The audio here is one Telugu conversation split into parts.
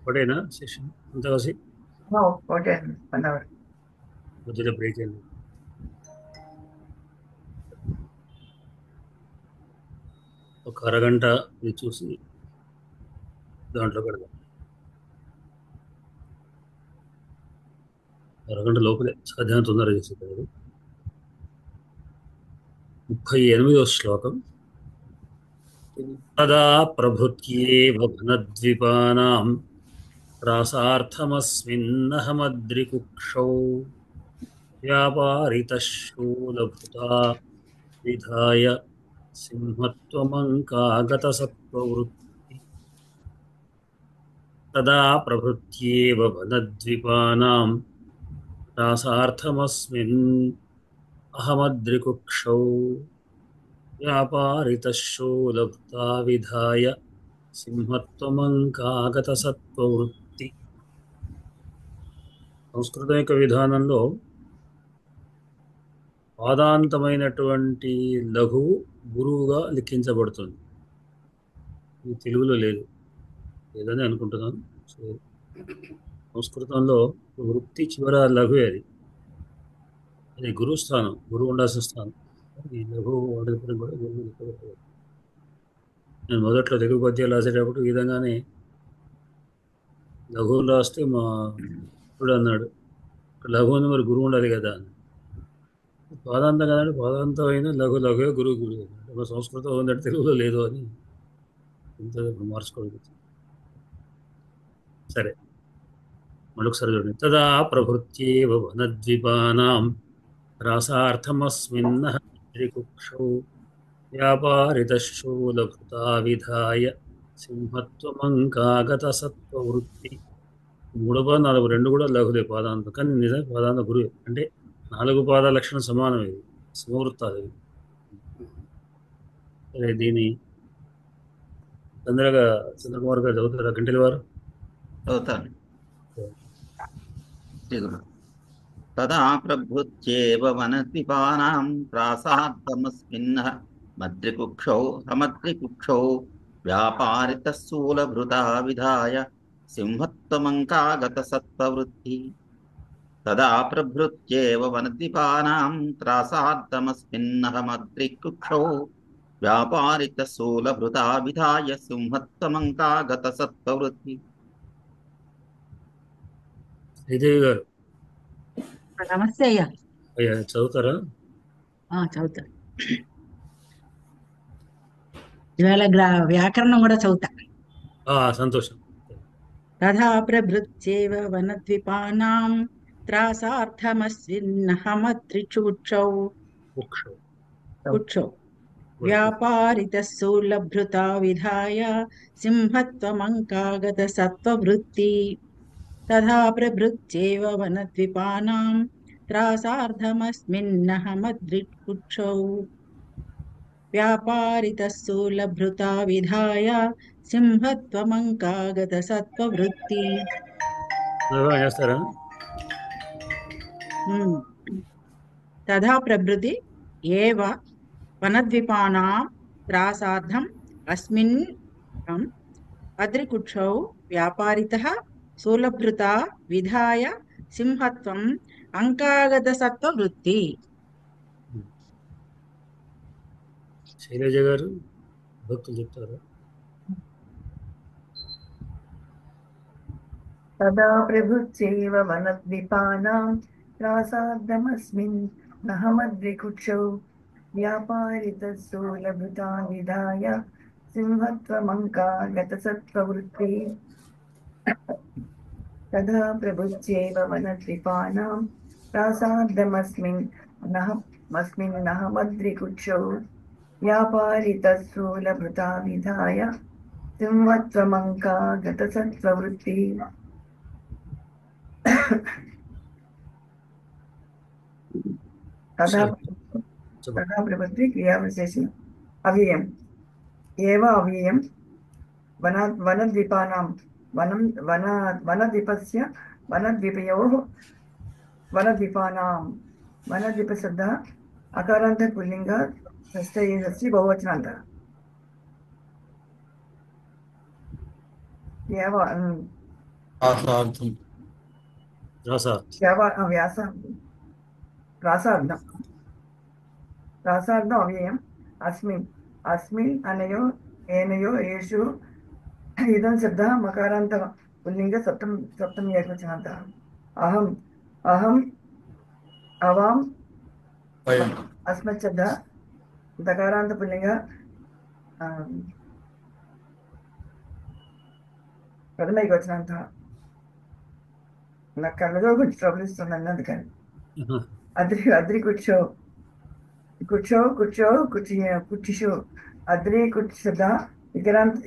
ఒకటేనా సెషన్ అంతా కలిసి? Okay 1 hour. మధ్యలో బ్రేక్ అయింది. ఒక అరగంట ఇది చూసి దాంట్లో పెడదాం. అరగంట లోపలే సాధ్యం తొందరగా చేసేది. 38వ శ్లోకం. తదా ప్రభృత్యేవ వనద్వీపానాం ప్రాసార్థమస్మిన్నహమద్రికుక్షౌ వ్యాపారితః శూలభృతా విధాయ సింహత్వమంకాగతసత్త్వవృత్తి. తదా ప్రభృత్యేవ వనద్వీపానాం ప్రాసార్థమస్మిన్ అహమద్రికుక్షౌ వ్యాపారితః శూలభృతా విధాయ సింహత్వమంకాగతసత్త్వవృత్తి. సంస్కృతం యొక్క విధానంలో పాదాంతమైనటువంటి లఘువు గురువుగా లిఖించబడుతుంది. ఇది తెలుగులో లేదని అనుకుంటున్నాను. సో సంస్కృతంలో వృత్తి చివర లఘువే అది గురువు స్థానం, గురువు ఉండాల్సిన స్థానం. ఈ లఘువు వాడుకడం కూడా గురువు లెక్కబెట్టబడుతుంది. నేను మొదట్లో తెలుగు పద్యాలు రాసేటప్పుడు ఈ విధంగానే లఘువులు రాస్తే మా ఇప్పుడు అన్నాడు, లఘువుని మరి గురువు ఉండాలి కదా అని. పాదాంతం కదండి, పాదాంతం అయినా లఘువే గురువు మన సంస్కృతం ఉందంటే తెలుగులో లేదు అని ఇంత మార్చుకోవాలి. సరే, మరొకసారి చూడండి. తదా ప్రభృత్యేవ వనద్వీపానాం రాసార్థమస్మిన్నహద్రికుక్షౌ వ్యాపారితః శూలభృతా విధాయ సింహత్వమంకాగతసత్త్వవృత్తి. 3 4 రెండు కూడా లఘులే పాదాంతం, కానీ నిజంగా పాదాంత గురువే. అంటే 4 పాదాల లక్షణం సమానం. ఇది సింహవృత్తాలు. సరే, దీని తొందరగా చంద్రకుమార్ గారు చదువుతారా? గంటల వారు చదువుతాను. తదా ప్రభృత్యేవ వనద్వీపానాం ప్రాసార్థమస్మిన్నః మద్రికుక్షౌ సమద్రికుక్షౌ వ్యాపారితః శూలభృతా విధాయ సింహత్వమంకాగతసత్త్వవృత్తి. తదా ప్రభృత్యేవ వనద్వీపానాం త్రాసార్థమస్మిన్నః మద్రికుక్షౌ వ్యాపారితః శూలభృతా విధాయ సింహత్వమంకాగతసత్త్వవృత్తి. శ్రీదేవి గారు నమస్తే అయ్యా. చదువుతారా? చదువుతా. ఇవాళ వ్యాకరణం కూడా చదువుతా. సంతోషం. తథా ప్రభృత్యేవ వనద్వీపానాం త్రాసార్థమస్మిన్నహమద్రిచూక్షౌ వ్యాపారితః శూలభృతా విధాయ సింహత్వమంకాగతసత్త్వవృత్తి. తథా ప్రభృత్యేవ వనద్వీపానాం త్రాసార్థమస్మిన్నహమద్రికుక్షౌ వ్యాపారితః శూలభృతా విధాయ సింహత్వమంకాగతసత్త్వవృత్తి. చేస్తారా? తథా ప్రభృతి ఏవ వనద్వీపానాం త్రాసార్థం అస్మిన్ అద్రికుక్షౌ వ్యాపారితః శూలభృతా విధాయ సింహత్వం అంకాగతసత్త్వవృత్తి. శైలజ గారు భక్తులు చెప్తారా? తదా ప్రభృత్యేవ వనద్వీపానాం త్రాసార్థమస్మిన్ నహమద్రికుక్షౌ వ్యాపారితః శూలభృతా విధాయ సింహత్వమంకాగతసత్త్వవృత్తి. తదా ప్రభృత్యేవ వనద్వీపానాం త్రాసార్థమస్మిన్ నహమద్రికుక్షౌ వ్యాపారితః శూలభృతా విధాయ సింహత్వమంకాగతసత్త్వవృత్తి. తదా ప్రభృతి క్రియావిశేషం అవ్యయం ఏవ అవ్యయం వనద్వీపానాం వనద్వీపస్య వనద్వీపయోః వనద్వీపానాం వనద్వీప శబ్ద అకారాంత పుల్లింగ షష్ఠీ బహువచనాంత. ప్రాసార్థం రసార్థం ప్రాసార్థం అవ్యయం अस्मिन् अनयो एनयो येषु इदं शब्दः मकारान्त पुल्लिङ्ग सप्तमी एकवचनान्तः अहम् अवाम् वयं अस्मत् शब्दः दकारान्त पुल्लिङ्ग प्रथम एकवचनान्तः నాకు కళ్ళలో కొంచెం ట్రబుల్ ఇస్తుందండి అందుకని అద్రి కూర్చో కుర్చీషు అద్రి కుర్చద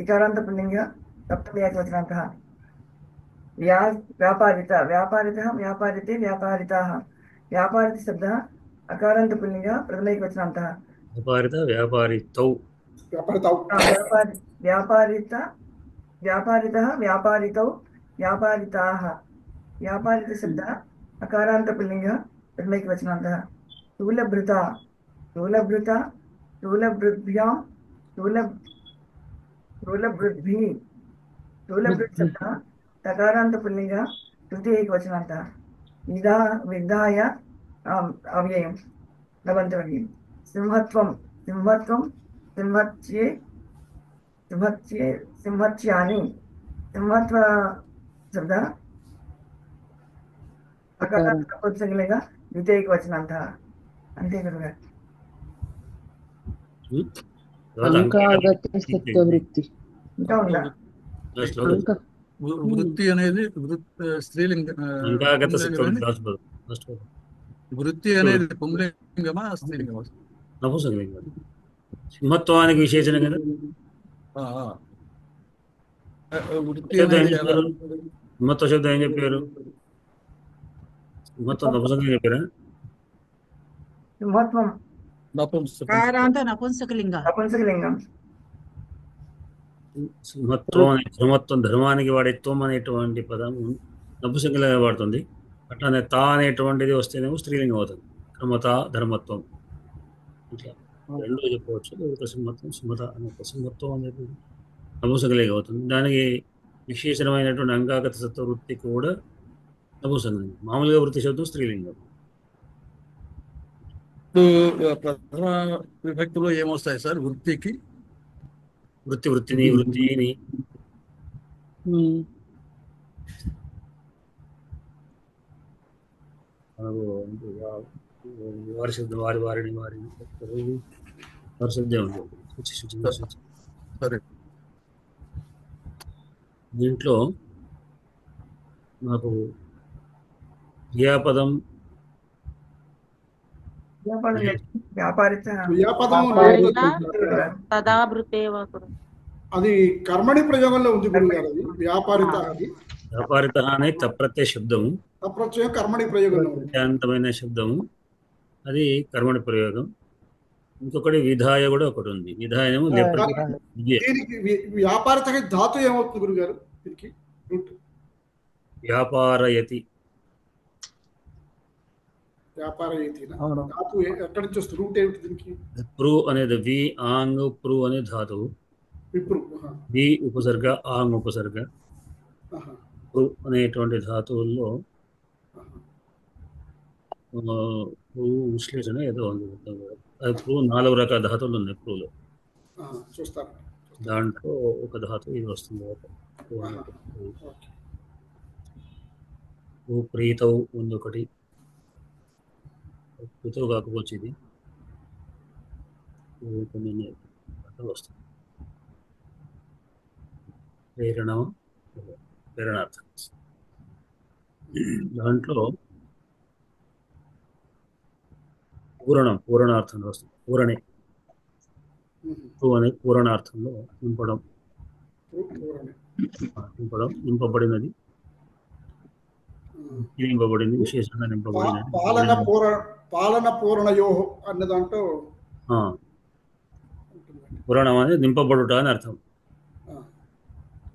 ఇకారాంత పుల్లింగ సప్తమి ఏకవచనాంతః వ్యాపారితే వ్యాపారితాః వ్యాపారిత శబ్దः అకారాంత పుల్లింగ ప్రథమ ఏకవచనాంతః వ్యాపారితౌ వ్యాపారితः వ్యాపారితౌ వ్యాపారితాः వ్యాపారిత శబ్దः అకారాంత పుల్లింగ ప్రథమ ఏకవచనాంతః స్థూలభృద్భ్యాం స్థూలభృత్ శబ్దः తకారాంత పుల్లింగ తృతీయ ఏకవచనాంతः విధాయ అవ్యయం లవంతవ్యయం సింహత్యాని సింహత్వ శబ్దः అకారాంత పుంసలింగ ద్వితీయ ఏకవచనాంతः అంతే గురుగారు ఇంకా ఉందా వృత్తి అనేది స్త్రీలింగ వృత్తి అనేది పుంలింగమా స్త్రీలింగమా నపుంసకలింగం సింహత్వానికి విశేషణం కదా వృత్తి అనేది సింహత్వ శబ్దం ఏం చెప్పారు సింహత్వం నపుంసకలింగం చెప్పారా సింహత్వం నపుంసకలింగం సింహత్వం అనే ధర్మత్వం ధర్మానికి వాడే త్వం అనేటువంటి పదం నపుంసకలింగంగా వాడుతుంది అట్లానే తా అనేటువంటిది వస్తేనేమో స్త్రీలింగం అవుతుంది క్రమత ధర్మత్వం ఇట్లా రెండో చెప్పవచ్చు ఒక సింహత్వం సింహత అనే సింహత్వం అనేది నపుంసకలింగం అవుతుంది దానికి విశేషమైనటువంటి అంగాగత సత్వ వృత్తి కూడా నపుంసకలింగం మామూలుగా వృత్తి శబ్దం స్త్రీలింగం ప్రథమ విభక్తిలో ఏమొస్తాయి సార్ వృత్తికి వృత్తిని వారి శబ్దం వారిని వారి శబ్దం సరే దీంట్లో నాకు క్రియాపదం అది కర్మణి ప్రయోగంలో ఉంది గురుగారు. అది వ్యాపారిత అనే తప్రత్యయ శబ్దము తప్రత్యయం కర్మణి ప్రయోగంలో శాంతమైన శబ్దము అది కర్మణి ప్రయోగం. ఇంకొకటి విధాయ కూడా ఒకటి ఉంది. విధాయము వ్యాపారిత ధాతు ఏమవుతుంది గురుగారు దీనికి? వ్యాపారయతి ధాతు ఎక్కడి నుంచి వస్తుంది? రూట్ ఏమిటి దీనికి? ప్రు అనేది వి ఆంగ్ ప్రు అనే ధాతువు. వి ఉపసర్గ ఆంగ్ ఉపసర్గ. ప్రు అనేటువంటి ధాతువుల్లో ప్రు విశ్లేషణ ఏదో ఉంది. అది ప్రు 4 రకాల ధాతువులు ఉన్నాయి ప్రులో. దాంట్లో ఒక ధాతువు ఇది వస్తుంది. ప్రీతౌ ఉంది ఒకటి. ప్రీతవు కాకపోవచ్చు ఇది కొన్ని వస్తుంది. ప్రేరణార్థం. దాంట్లో పూరణార్థంలో వస్తుంది. అనే పూరణార్థంలో నింపబడినది, నింపబడింది, విశేషంగా నింపబడినది. పాలన పూరణయో అన్న దాంట్లో పూరణం అనేది నింపబడుట అని అర్థం.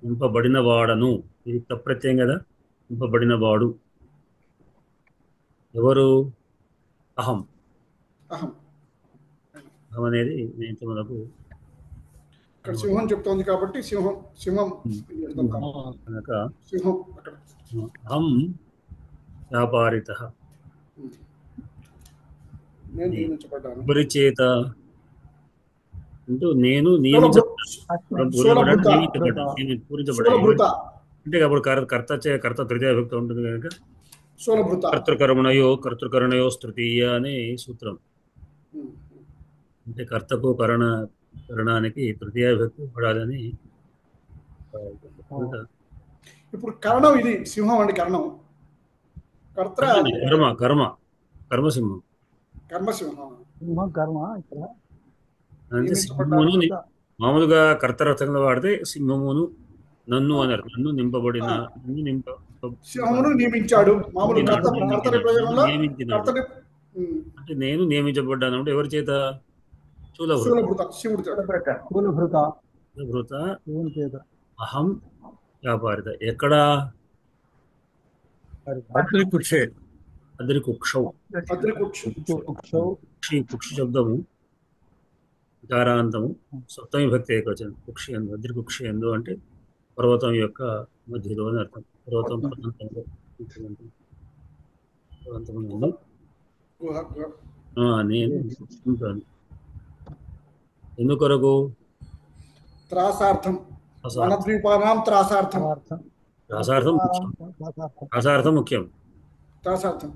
నింపబడిన వాడను, ఇది తప్రత్యయం కదా. నింపబడిన వాడు ఎవరు? అహం అనేది మనకు ఇక్కడ సింహం చెప్తోంది కాబట్టి సింహం సింహం కనుక సింహం అక్కడ అహం వ్యాపారితః నేను నియమించబడ్డాను. ఎవరి చేత అంటూ నేను శూలభృత పూరించబడ్డా అంటే అప్పుడు కర్త తృతీయ విభక్తి ఉంటుంది కనుక శూలభృత కర్తృకరణయో తృతీయ అనే సూత్రం. అంటే కర్తకు కరణానికి తృతీయ విభక్తి పడాలని. ఇప్పుడు కరణం ఇది సింహం అండి. కరణం కర్త కర్మసింహం కర్మసింహం. అంటే సింహమును మామూలుగా కర్తరథంలో వాడితే సింహమును నన్ను అన్నారు. నన్ను నింపబడిన సింహమును నియమించాడు. మామూలు కర్తరి ప్రయోగంలో అంటే నేను నియమించబడ్డాను అంటే ఎవరి చేత? శూలభృత శివుడి శూలభృత అహం వ్యాపారిత. ఎక్కడ? అద్రికుక్షౌ. కుక్షి శబ్దము వికారాంతము సప్తమి భక్తి ఏకవచనం. కుక్షి ఎందు అద్రికుక్షి ఎందు అంటే పర్వతం యొక్క మధ్యలో అని అర్థం. పర్వతం నేను ఉంటాను. ఎందుకొరకు? త్రాసార్థం వనద్వీపానాం త్రాసార్థం. త్రాసార్థం ముఖ్యం. త్రాసార్థం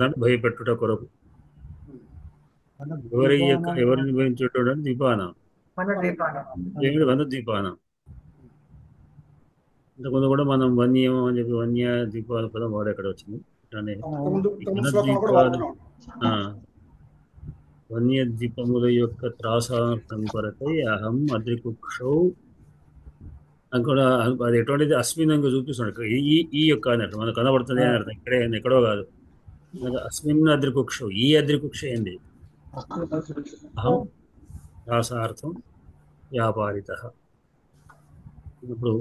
అంటే భయపెట్టుట కొరకు. ఎవరిని భయించేటోడు? దీపానం. వనద్వీపానం. ఇంతకుముందు కూడా మనం వన్యం అని చెప్పి వన్య దీపాల పదం వాడు ఎక్కడ వచ్చింది? వన్య దీపముల యొక్క త్రాసార్థం కొరకై అహం అద్రికుక్షౌ కూడా. అది ఎటువంటిది? అస్మిన్ అని చూపిస్తున్నాడు. ఈ యొక్క అన్నట్టు మనకు కనబడుతుంది అని అర్థం. ఇక్కడే ఎక్కడో కాదు. అస్మిన్ అద్రికుక్షౌ, ఈ అద్రికుక్ష ఏంది? అహం త్రాసార్థం వ్యాపారిత. ఇప్పుడు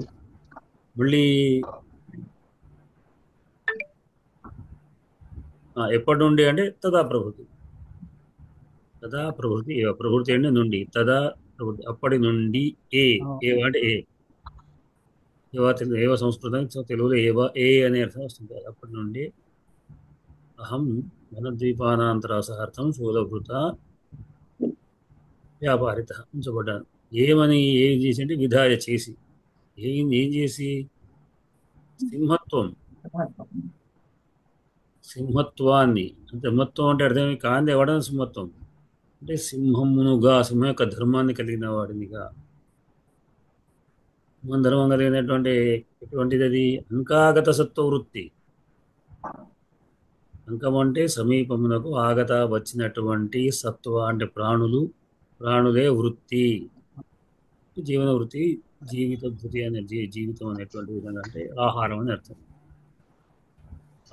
మళ్ళీ ఎప్పటి నుండి అంటే తదా ప్రభృతి. ప్రభృతి అంటే నుండి. తదా ప్రభృతి అప్పటి నుండి. అంటే ఏవ సంస్కృతం తెలుగులో ఏ అనే అర్థం వస్తుంది. అప్పటి నుండి అహం వనద్వీపానాంతరాసార్థం శూలభృత వ్యాపారిత ఉంచబడ్డాను. ఏం చేసి అంటే విధాయ చేసి. ఏం చేసి? సింహత్వాన్ని. అంటే సింహత్వం అంటే అర్థం కాంది ఎవడం సింహత్వం అంటే సింహమునుగా, సింహం యొక్క ధర్మాన్ని కలిగిన వాడినిగా. ధర్మం కలిగినటువంటి ఎటువంటిది అది? అంకాగత సత్వ వృత్తి. అంకం అంటే సమీపమునకు, ఆగత వచ్చినటువంటి, సత్వ అంటే ప్రాణులే వృత్తి, జీవన వృత్తి, జీవిత ధృతి అనే జీవితం అనేటువంటి విధంగా అంటే ఆహారం అని అర్థం.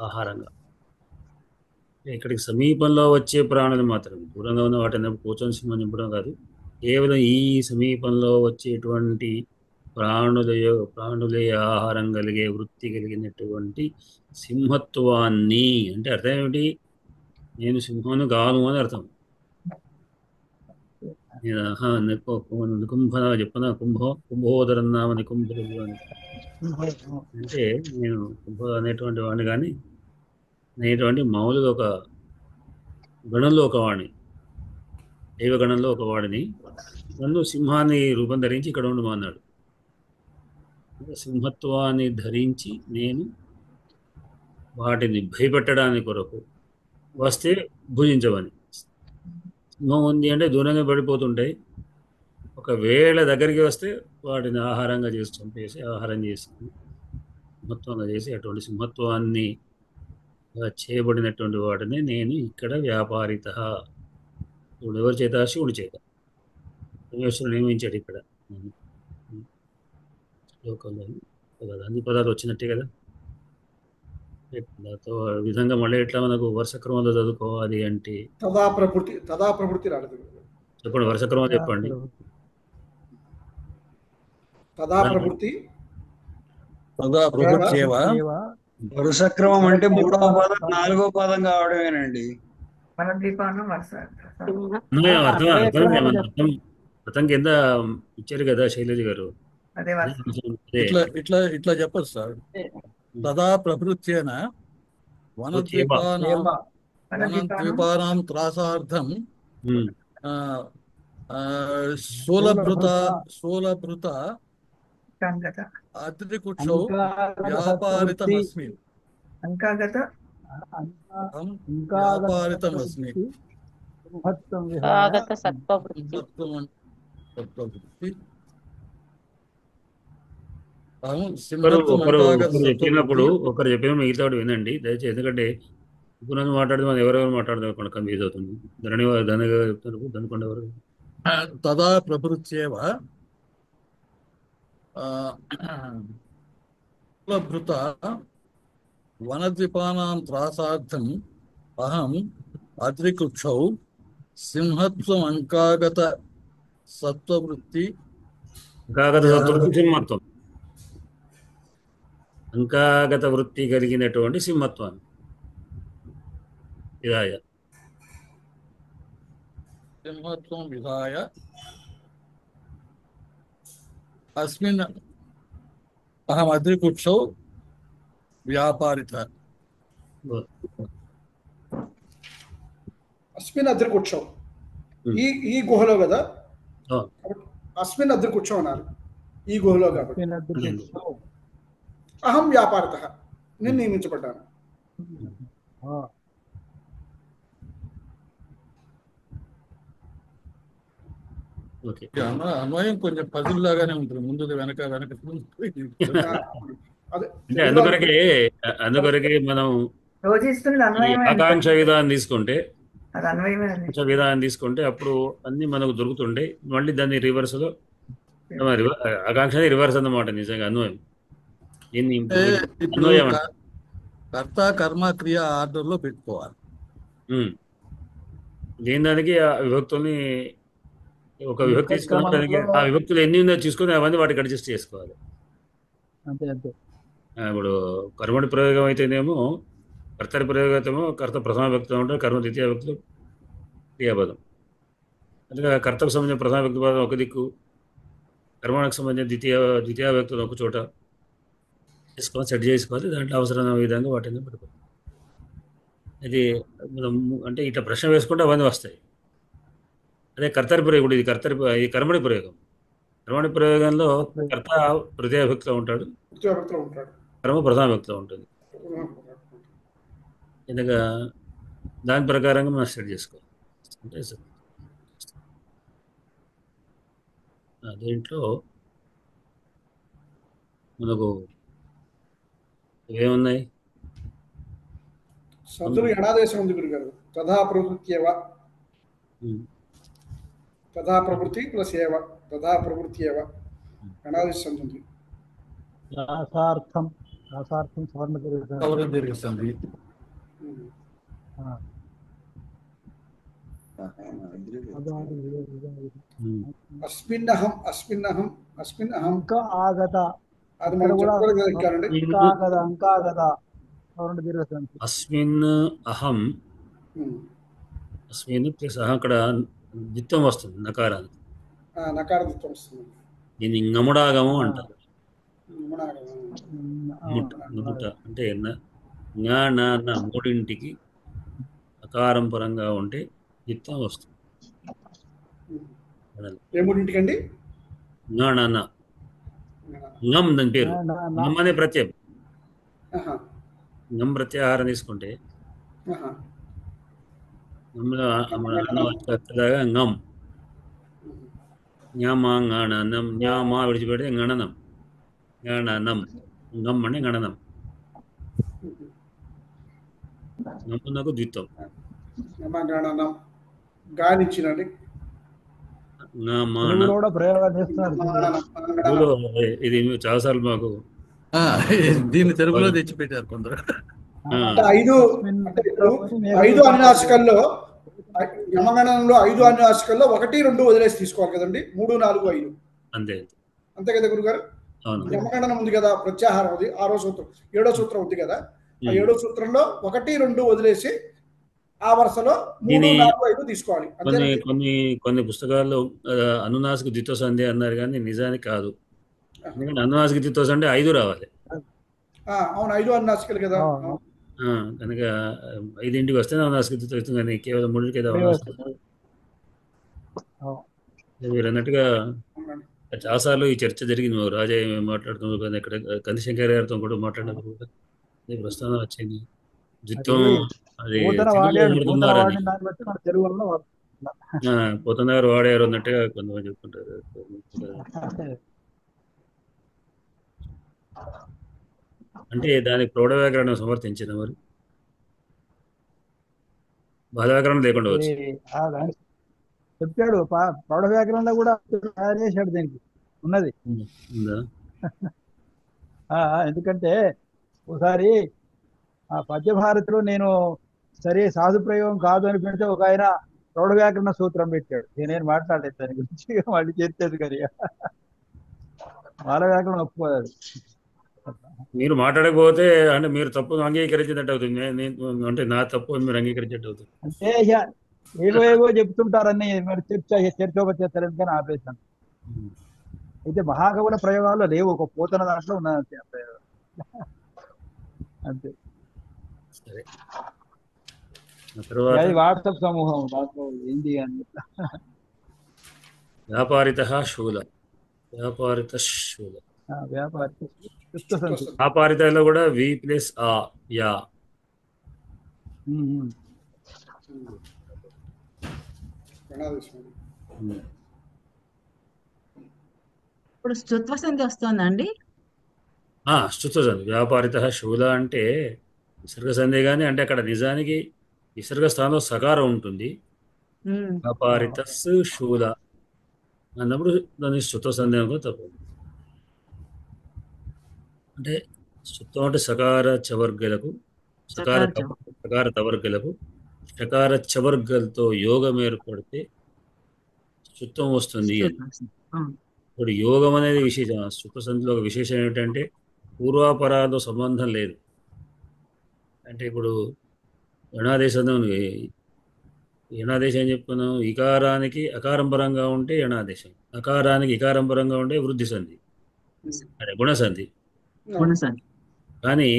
ఆహారంగా ఇక్కడికి సమీపంలో వచ్చే ప్రాణులు మాత్రమే. దూరంగా ఉన్న వాటిని కూర్చొని సింహం నింపడం కాదు. కేవలం ఈ సమీపంలో వచ్చేటువంటి ప్రాణులే ఆహారం కలిగే వృత్తి కలిగినటువంటి సింహత్వాన్ని. అంటే అర్థం ఏమిటి? నేను సింహను గాను అని అర్థం. నికుంభ చెప్పన కుంభోదరన్నామ నికుంభుడు అని. అంటే నేను కుంభ అనేటువంటి వాడిని కానీ అనేటువంటి మామూలుగా ఒక గణంలో ఒక వాడిని, దైవ గణంలో ఒక వాడిని. నన్ను సింహాన్ని రూపం ధరించి ఇక్కడ ఉండమన్నాడు. సింహత్వాన్ని ధరించి నేను వాటిని భయపెట్టడానికి కొరకు వస్తే భుజించమని. సింహం ఉంది అంటే దూరంగా పడిపోతుంటాయి. ఒకవేళ దగ్గరికి వస్తే వాటిని ఆహారంగా చేసి చంపేసి ఆహారం చేసి సింహత్వంగా చేసి అటువంటి సింహత్వాన్ని చేయబడినటువంటి వాటిని నేను ఇక్కడ వ్యాపారిత. ఎవరి చేత? శివుడి చేత. పరమేశ్వరుడు నియమించాడు ఇక్కడ శ్లోకంలో. అన్ని పదాలు వచ్చినట్టే కదా. దాంతో విధంగా మళ్ళీ ఎట్లా మనకు వరుస క్రమంలో చదువుకోవాలి అంటే తదా ప్రవృత్తి రాలేదు. చెప్పండి, వరుస క్రమం చెప్పండి. తదా ప్రవృత్తి వరుస క్రమం అంటే 3వ పదం 4వ పదం కావడమేనండి. పతం కింద ఇచ్చారు కదా శైలజ గారు. అదే అదే వాస్తవం. అంశం. అదే ఇట్లా చెప్పదు సార్. తదా ప్రభృత్యేన వనద్వీపానాం వనద్వీపానాం త్రాసార్థం ఉమ్. స్థూలభృత అంకాగత అద్రికుక్షౌ వ్యాపారితమస్మి. అంకాగత వ్యాపారితమస్మి. ఆగత సత్వవృత్తి సత్వవృత్తి. ఒకరు చెప్పినప్పుడు ఒకరు చెప్పిన మిగతా వినండి దయచేసి. ఎందుకంటే ఇప్పుడు మాట్లాడితే మనం ఎవరెవరు మాట్లాడదాం కన్ఫ్యూజ్ అవుతుంది. ధనగా చెప్తాను దనుకోండి ఎవరు. తదా ప్రభృత్యేవ భృత వనద్వీపానాం త్రాసార్థం అహం అద్రికుక్షౌ సింహత్వం అంకాగత సత్వవృత్తి సింహత్వం, అంకాగత వృత్తి కలిగినటువంటి సింహత్వాన్ని విధాయ సింహత్వం విధాయ అస్మిన్ అహం అద్రికుక్షౌ వ్యాపారిత. అస్మిన్ అద్దరు కూర్చోం ఈ గుహలో కదా, ఆ, అస్మిన్ అద్దరు కూర్చో అన్నారు ఈ గుహలో కాబట్టి. అహం వ్యాపారత, నేను నియమించబడ్డాను. ఓకే. అన్వయం కొంచెం పజిల్ లాగానే ఉంటుంది, ముందు వెనక అదే అంటే అందుకొరకే మనం రోజు ఇస్తున్నది ఈ అన్వయమే. ఆకాంక్ష విధానం తీసుకుంటే అది అన్వయమే. అది ఆకాంక్ష విధానం తీసుకుంటే అప్పుడు అన్ని మనకు దొరుకుతుండే. మళ్ళీ దాన్ని రివర్స్ లో ఆకాంక్ష రివర్స్ అన్నమాట నిజంగా అన్వయం. దీన్ని ఇప్పుడు అన్వయం అంటారు. కర్త కర్మ క్రియ ఆర్డర్ లో పెట్టుకోవాలి. దేని దానికి ఆ విభక్తుల్ని ఒక విభక్తి తీసుకుని దానికి ఆ విభక్తులు ఎన్ని ఉందో చూసుకొని అవన్నీ వాటికి అడ్జస్ట్ చేసుకోవాలి. ఇప్పుడు కర్మడి ప్రయోగం అయితేనేమో కర్తరి ప్రయోగం అయితేమో కర్త ప్రథమ వ్యక్తి ఉంటుంది, కర్మ ద్వితీయ వ్యక్తులు క్రియాపదం. అందుకే కర్తకు సంబంధించిన ప్రథమ వ్యక్తి పదం ఒక దిక్కు, కర్మకు సంబంధించిన ద్వితీయ వ్యక్తులు ఒక చోట చేసుకోవాలి, సెట్ చేసుకోవాలి. దాంట్లో అవసరమైన విధంగా వాటిని పెట్టుకోవాలి. ఇది మనం అంటే ఇట్లా ప్రశ్న వేసుకుంటే అవన్నీ వస్తాయి. అదే కర్తరి ప్రయోగం, ఇది కర్మడి ప్రయోగం. కర్మడి ప్రయోగంలో కర్త తృతీయ వ్యక్తిలో ఉంటాడు, కర్మ ప్రథమ వ్యక్తిలో ఉంటుంది. ఎందుక దాని ప్రకారంగా మనం సెట్ చేసుకోవాలి. అంటే దీంట్లో మనకు ఏమున్నాయి? సందులు ఎడాదేశం ఉంది గురుగారు. తథా ప్రవృత్యేవ, తథా ప్రవృత్తి ప్లస్ ఏవ, తథా ప్రవృత్యేవ ఎడాదేశం ఉంది. రాసార్థం సవర్ణ దీర్ఘసంధి. అస్మిన్నహం ఆగత, అది మనం చెప్పుకోలేదండి. అంకాగత సవర్ణ దీర్ఘసంధి. అస్మిన్ అహం, అస్మిన్ ప్లస్ అహం అక్కడ ద్విత్వం వస్తుంది నకారానికి. నకారదిత్వం వస్తుంది. దీన్ని ngముడాగము అంటారు. నుదుట అంటే మూడింటికి అకారం పరంగా ఉంటే ద్విత్వం వస్తుంది. ఏ మూడింటికండి? ngం దాని పేరు. ngం అనే ప్రత్యయం. ngం ప్రత్యాహారం తీసుకుంటే దాగా ngం, జ్ఞామాంగణనం, జ్ఞామా విడిచిపెడితే గణనం, గణనం, ngం అంటే గణనం. ngమునకు ద్విత్వం. గానిచ్చినండి ఇది చాలాసార్లు మాకు దీన్ని తెలుగులో తెచ్చిపెట్టారు కొందరు. 5 అనునాసికల్లో యమగణంలో 5 అనునాసికల్లో 1, 2 వదిలేసి తీసుకోవాలి కదండి. 3, 4, 5 అంతే కదా గురుగారు? యమగణనం ఉంది కదా, ప్రత్యాహారం ఉంది. 6వ సూత్రం 7వ సూత్రం ఉంది కదా, ఆ 7వ సూత్రంలో 1, 2 వదిలేసి ఆ వరుసలో 3, దీని 4, 5 తీసుకోవాలి. కొన్ని అంతేనండి. కొన్ని కొన్ని పుస్తకాల్లో అనునాసిక ద్విత్వ సంధి అన్నారు, కానీ నిజానికి కాదు. ఎందుకంటే అనునాసిక ద్విత్వ సంధి 5 రావాలి. అవును, 5 అనునాసికలు కదా. కనుక 5ంటికి వస్తేనే అనునాసిక ద్విత్వ వస్తుంది, కానీ కేవలం 3కి మీరు అన్నట్టుగా చాలాసార్లు ఈ చర్చ జరిగింది. రాజా మాట్లాడుతున్నారు కానీ ఇక్కడ కందిశంకర్ గారితో కూడా మాట్లాడినప్పుడు కూడా ప్రస్తావన వచ్చింది. ద్విత్వం అది పోతన గారు వాడారు అన్నట్టుగా కొంతమంది చెప్పుకుంటారు. అంటే దానికి ప్రౌఢ వ్యాకరణం సమర్థించిన మరి బాల వ్యాకరణం లేకుండా వచ్చు చెప్పాడు. ప్రౌఢ వ్యాకరణంలో కూడా తయారు చేశాడు, దీనికి ఉన్నది. ఎందుకంటే ఒకసారి ఆ పద్యభారతిలో నేను సరే సాధు ప్రయోగం కాదు అని పెడితే ఒక ఆయన ప్రౌఢ వ్యాకరణ సూత్రం పెట్టాడు. నేను మాట్లాడలేదు దాని గురించి, మళ్ళీ చేసేది కానీ బాల వ్యాకరణం ఒప్పుకోదు. మీరు మాట్లాడకపోతే అంటే మీరు తప్పు అంగీకరించినట్టు అవుతుంది, అంటే నా తప్పు మీరు అంగీకరించినట్టు అవుతుంది. అంటే ఏవో చెప్తుంటారని మరి చర్చోపచేస్తారని కానీ ఆపేశాను. అయితే మహాకవుల ప్రయోగాల్లో లేవు, ఒక పోతన దాంట్లో ఉన్నదంతే ఆ ప్రయోగం. అంతే. అది వాట్సాప్ సమూహం దాంట్లో ఏంటి అని. వ్యాపారితః శూల, వ్యాపారిత శూల, వ్యాపారితలో కూడా వి ప్లస్ ఆ యా. ఇప్పుడు స్తుత్వ సంధి వస్తుందండి. స్తుత్వ సంధి వ్యాపారితః శూల అంటే విసర్గ సంధి, కానీ అంటే అక్కడ నిజానికి విసర్గ స్థానంలో సకారం ఉంటుంది. వ్యాపారితస్ శూల అన్నప్పుడు దాన్ని స్తుత్వ సంధి అనుకో తప్ప. అంటే స్తుత్వం అంటే సకార చవర్గలకు, సకార తవర్గలకు షకార చవర్గలతో యోగం ఏర్పడితే స్తుత్వం వస్తుంది. ఇప్పుడు యోగం అనేది విశేషం. స్తుత్వ సంధిలో ఒక విశేషం ఏమిటంటే పూర్వాపరాలతో సంబంధం లేదు. అంటే ఇప్పుడు యణాదేశం ఉంది. యణాదేశం అని చెప్పుకున్నాం, ఇకారానికి అకారం పరంగా ఉంటే యణాదేశం, అకారానికి ఇకారం పరంగా ఉంటే వృద్ధి సంధి, అంటే గుణసంధి. కానీ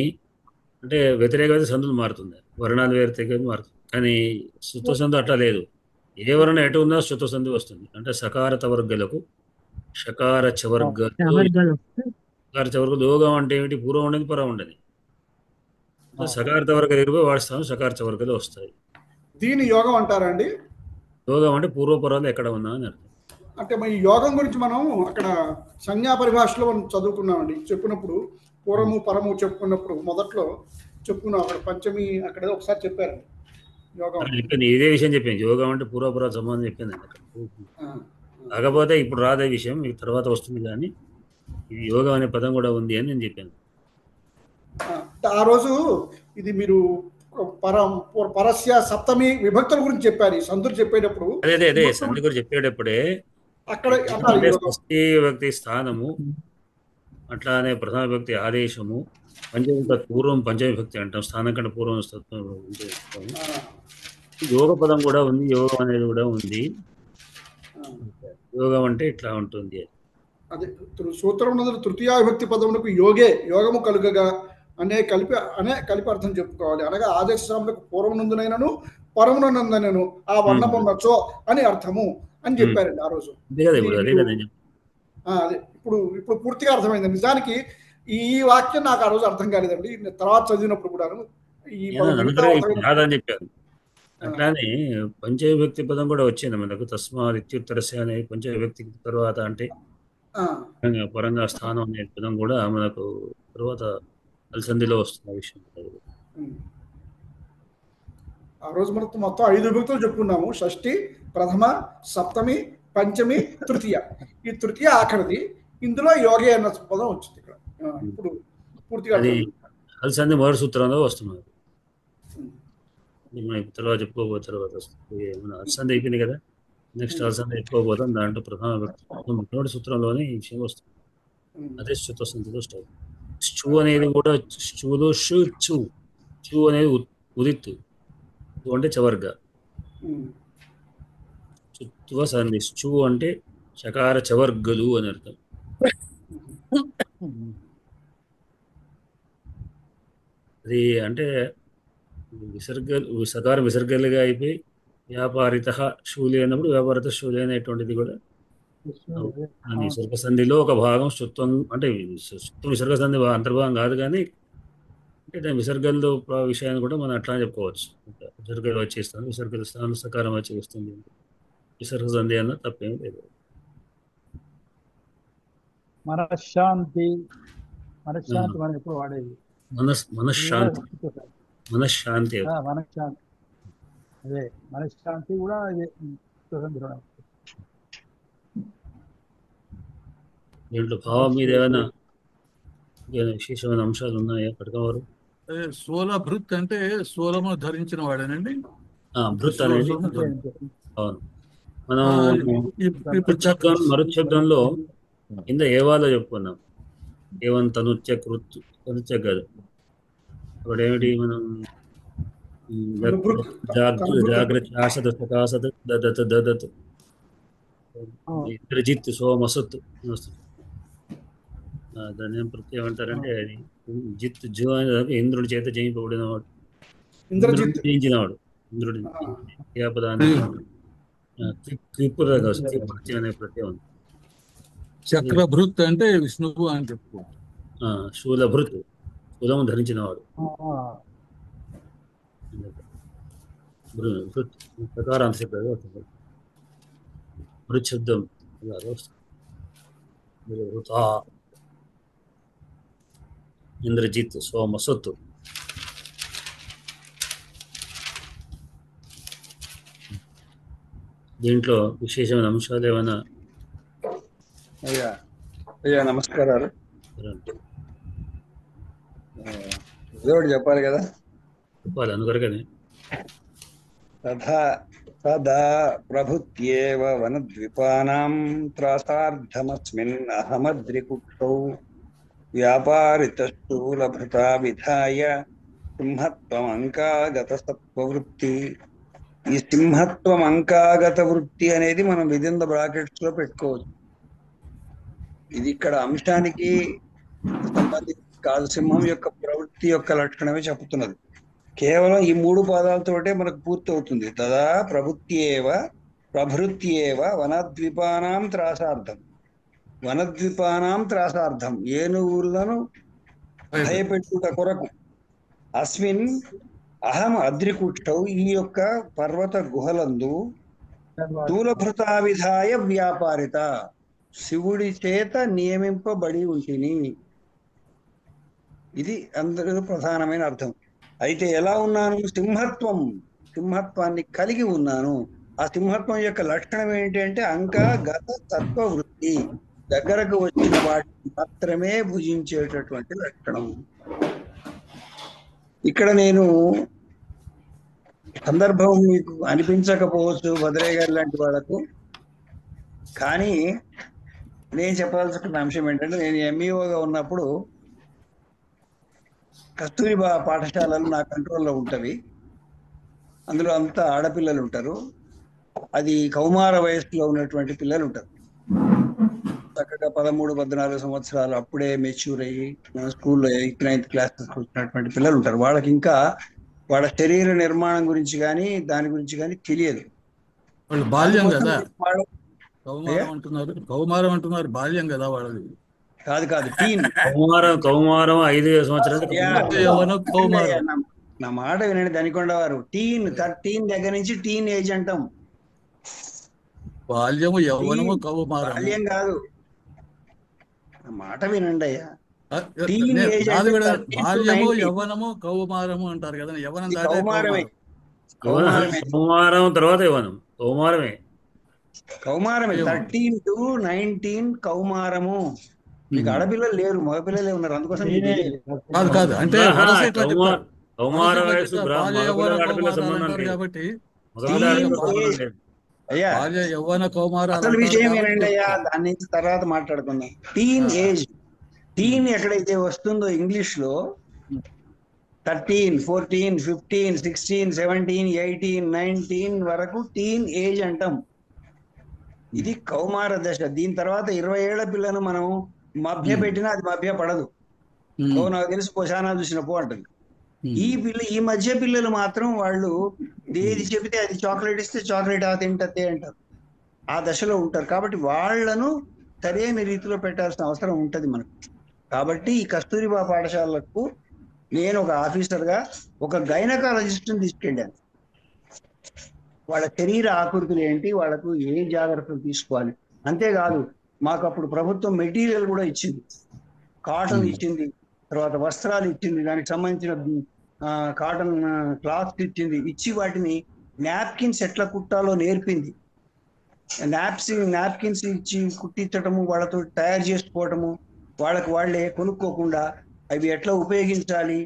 అంటే వ్యతిరేకమైన సంధులు మారుతుంది, వర్ణాలు వ్యతిరేకంగా మారుతుంది. కానీ స్తుత్వ సంధి అట్లా లేదు. ఏ వర్ణం ఎటు ఉన్నా స్తుత్వ సంధి వస్తుంది. అంటే సకార తవర్గలకు షకార చవర్గలు, సకార చవర్గలు. యోగం అంటే ఏమిటి? పూర్వం ఉండేది పరం ఉండేది. సకార తవర్గలు ఇరువై వాడుస్తాను, సకార చవర్గలు వస్తాయి. దీని యోగం అంటారండి. యోగం అంటే పూర్వపరాలు ఎక్కడ ఉన్నా అని అర్థం. అంటే ఈ యోగం గురించి మనం అక్కడ సంజ్ఞా పరిభాషలో మనం చదువుకున్నామండి. చెప్పినప్పుడు పూర్వము పరము చెప్పుకున్నప్పుడు మొదట్లో చెప్పుకున్నాం. అక్కడ పంచమి అక్కడ ఒకసారి చెప్పారండి యోగం. ఇదే విషయం చెప్పింది, యోగం అంటే పూర్వపరాల సంబంధం చెప్పింది అక్కడ. కాకపోతే ఇప్పుడు రాదే విషయం, మీకు తర్వాత వస్తుంది. కానీ ఇది యోగం అనే పదం కూడా ఉంది అని నేను చెప్పాను. ఆ రోజు ఇది మీరు పరస్య సప్తమి విభక్తుల గురించి చెప్పారు. ఈ సంధులు చెప్పేటప్పుడు అదే సంధి గురించి చెప్పేటప్పుడే అక్కడ షష్ఠీ విభక్తి స్థానము, అట్లానే ప్రథమ విభక్తి ఆదేశము, పంచవిభక్తి పూర్వం పంచవిభక్తి అంటాం, స్థానం కంటే పూర్వం యోగ పదం కూడా ఉంది, యోగం అనేది కూడా ఉంది. యోగం అంటే ఇట్లా ఉంటుంది. అదే సూత్రం తృతీయ విభక్తి పదములకు యోగే యోగము కలుగగా అనే కలిపి అర్థం చెప్పుకోవాలి. అనగా ఆదేశములకు పూర్వనందునైనను పరమునందునైనను ఆ వర్ణమున్నచో అని అర్థము అని చెప్పారండి ఆ రోజు. అదే ఇప్పుడు పూర్తిగా అర్థమైంది. నిజానికి ఈ వాక్యం నాకు ఆ రోజు అర్థం కాలేదండి, తర్వాత చదివినప్పుడు కూడా చెప్పాను. అట్లానే పంచవిభక్తి పదం కూడా వచ్చింది మనకు. తస్మాత్ ఇత్యుత్తరస్య అనే పంచవిభక్తి తర్వాత అంటే పరంగా స్థానం అనే పదం కూడా మనకు తర్వాత సంధిలో వస్తున్న విషయం. ఆ రోజు మనకు మొత్తం 5 విభక్తులు చెప్పుకున్నాము. షష్ఠి, ప్రథమ, సప్తమి, పంచమి, తృతీయ. ఈ తృతీయ ఆఖరిది. ఇందులో యోగే అన్న పదం వచ్చింది ఇక్కడ. ఇప్పుడు పూర్తిగా అల్సంధి మొదటి సూత్రంలో వస్తున్నారు. తర్వాత చెప్పుకోబోయే తర్వాత వస్తుంది. మన అల్సంధి అయిపోయింది కదా, నెక్స్ట్ అల్సంధి చెప్పుకోబోతాం. దాంట్లో ప్రధాన మొదటి సూత్రంలోనే ఈ విషయం వస్తుంది. అదే స్తుత్వ సంధిలో స్టార్ట్. షూ అనేది కూడా షూలో షూ చూ, చూ అనేది ఉదిత్తు. చు అంటే చవర్గ, చుత్వ సంధి. చు అంటే చకార చవర్గలు అని అర్థం. అది అంటే విసర్గలు, సకారం విసర్గలుగా అయిపోయి వ్యాపారిత శూలి అయినప్పుడు వ్యాపారిత శూలి అనేటువంటిది కూడా అని విసర్గ సంధిలో ఒక భాగం శుత్వం. అంటే శుత్వం విసర్గ సంధి అంతర్భాగం కాదు, కానీ అంటే దాని విసర్గలతో విషయాన్ని కూడా మనం అట్లా చెప్పుకోవచ్చు. విసర్గలు వచ్చేస్తుంది, విసర్గల స్థానం సకారం వచ్చి వస్తుంది, విసర్గ సంధి అన్న తప్పేం లేదు. మనశ్శాంతి, మనశ్శాంతి మనం ఎప్పుడు వాడేది మనశ్శాంతి, మనశ్శాంతి. మనశ్శాంతి, అదే మనశ్శాంతి కూడా అదే స్వతంత్రం. దీంట్లో భావం మీద ఏమైనా విశేషమైన అంశాలు ఉన్నాయా పడకవారు? భృత్ అంటే స్థూలము ధరించిన వాడేనండి. భృత్ అనేది అవును. మనం మరుశబ్దంలో కింద ఏవాలో చెప్పుకున్నాం. ఏవన్ తనుత్య కృత్, తనుత్య కాదు. ఇప్పుడు ఏమిటి మనం జాగ్రత్త ఆసత్ సకాసత్ దదత్ దదత్ ఇంద్రజిత్ సోమసత్ వస్తుంది. దాన్ని ఏం ప్రత్యయం అంటారంటే అది జిత్ జో అనేది ఇంద్రుడి చేత జయింపబడినవాడు, జయించినవాడు ఇంద్రుడిని. క్రియాపదాన్ని త్రిపుర అనే ప్రత్యయం ఉంది. చక్రభృత్ అంటే విష్ణువు అని చెప్పు. శూలభృత్, శూలము ధరించినవాడు. ప్రకారాంత శబ్దాలు వస్తుంది. భృత్ శబ్దం ఇంద్రజిత్ సోమసత్. దీంట్లో విశేషమైన అంశాలు ఏమైనా? అయ్యా నమస్కారాలు. ఏదో ఒకటి చెప్పాలి కదా. చెప్పాలి అందుకొరకనే. తదా ప్రభుత్యేవ వనద్వీపానాం త్రాసార్థమస్మిన్ అహమద్రికుక్షౌ వ్యాపారితస్థూలభృతా విధాయ సింహత్వం అంకాగత సత్వవృత్తి. ఈ సింహత్వం అంకాగత వృత్తి అనేది మనం విదిన్ ద బ్రాకెట్స్ లో పెట్టుకోవచ్చు. ఇది ఇక్కడ అంశానికి సంబంధించి కాదు, సింహం యొక్క ప్రవృత్తి యొక్క లక్షణమే చెప్తున్నది. కేవలం ఈ 3 పాదాలతోటే మనకు పూర్తి అవుతుంది. తదా ప్రభుత్యేవ ప్రభృత్యేవ వనద్వీపానాం త్రాసార్థం. వనద్వీపానాం త్రాసార్థం, ఏనుగులను భయపెట్టుట కొరకు. అస్మిన్ అహం అద్రికుక్షౌ, ఈ యొక్క పర్వత గుహలందు స్థూలభృతా విధాయ వ్యాపారిత, శివుడి చేత నియమింపబడి ఉంటిని. ఇది అందరూ ప్రధానమైన అర్థం. అయితే ఎలా ఉన్నాను? సింహత్వాన్ని కలిగి ఉన్నాను. ఆ సింహత్వం యొక్క లక్షణం ఏంటంటే అంకగత తత్వ వృత్తి, దగ్గరకు వచ్చిన వాటిని మాత్రమే భుజించేటటువంటి లక్షణం. ఇక్కడ నేను సందర్భం మీకు అనిపించకపోవచ్చు భద్రయ్య గారి లాంటి వాళ్ళకు, కానీ నేను చెప్పాల్సిన అంశం ఏంటంటే, నేను ఎంఈఓగా ఉన్నప్పుడు కస్తూరిబా పాఠశాలలు నా కంట్రోల్లో ఉంటవి. అందులో అంతా ఆడపిల్లలు ఉంటారు. అది కౌమార వయస్సులో ఉన్నటువంటి పిల్లలు ఉంటారు. చక్కగా 13-14 సంవత్సరాలు అప్పుడే మెచ్యూర్ అయ్యి మన స్కూల్లో 8th 9th క్లాసెస్ వచ్చినటువంటి పిల్లలు ఉంటారు. వాళ్ళకి ఇంకా వాళ్ళ శరీర నిర్మాణం గురించి కానీ దాని గురించి కానీ తెలియదు. వాళ్ళు బాల్యం కదా, కౌమారం అంటున్నారు, బాల్యం కదా వాళ్ళది. కాదు టీన్. కౌమారం 5 సంవత్సరాలు. నా మాట వినండి దనికొండ వారు. 13 దగ్గర నుంచి టీన్ ఏజ్ అంటాం. బాల్యము, యవ్వనము, కౌమారం. బాల్యం కాదు, నా మాట వినండి అయ్యా. బాల్యము, యవ్వనము, కౌమారము అంటారు కదా. యవ్వనం కౌమారమే. కౌమారం తర్వాత యవ్వనం, కౌమారమే. 13 to 19 కౌమారము. మీకు ఆడపిల్లలు లేరు, మగపిల్లలే ఉన్నారు, అందుకోసం కాదు అంటే కౌమార వయసు కాబట్టి అయ్యా యవ్వన కౌమారం అసలు విషయం ఏంటంటే అయ్యా, దాని నుంచి తర్వాత మాట్లాడుకుందాం. టీన్ ఏజ్, టీన్ ఎక్కడైతే వస్తుందో ఇంగ్లీష్ లో 13, 14, 15, 16, 17, 18, 19 వరకు టీన్ ఏజ్ అంటాం. ఇది కౌమార దశ. దీని తర్వాత 20 ఏళ్ల పిల్లను మనం మభ్య పెట్టినా అది మభ్య పడదు. నాకు తెలుసు పోషానా చూసిన పో అంటుంది. ఈ మధ్య పిల్లలు మాత్రం వాళ్ళు ఏది చెబితే అది చాక్లెట్ ఇస్తే చాక్లెట్ తింటే అంటారు. ఆ దశలో ఉంటారు. కాబట్టి వాళ్లను సరైన రీతిలో పెట్టాల్సిన అవసరం ఉంటది మనకు. కాబట్టి ఈ కస్తూరిబా పాఠశాలలకు నేను ఒక ఆఫీసర్గా ఒక గైనకాలజిస్ట్ని తీసుకెళ్ళాను. వాళ్ళ శరీర ఆకృతులు ఏంటి, వాళ్ళకు ఏ జాగ్రత్తలు తీసుకోవాలి. అంతేకాదు మాకు అప్పుడు ప్రభుత్వం మెటీరియల్ కూడా ఇచ్చింది, కాటన్ ఇచ్చింది, తర్వాత వస్త్రాలు ఇచ్చింది, దానికి సంబంధించిన కాటన్ క్లాత్ ఇచ్చి వాటిని నాప్కిన్స్ ఎట్లా కుట్టాలో నేర్పింది. నాప్కిన్స్ ఇచ్చి కుట్టించటము, వాళ్ళతో తయారు చేసుకోవటము, వాళ్ళకు వాళ్ళే కొనుక్కోకుండా అవి ఎట్లా ఉపయోగించాలి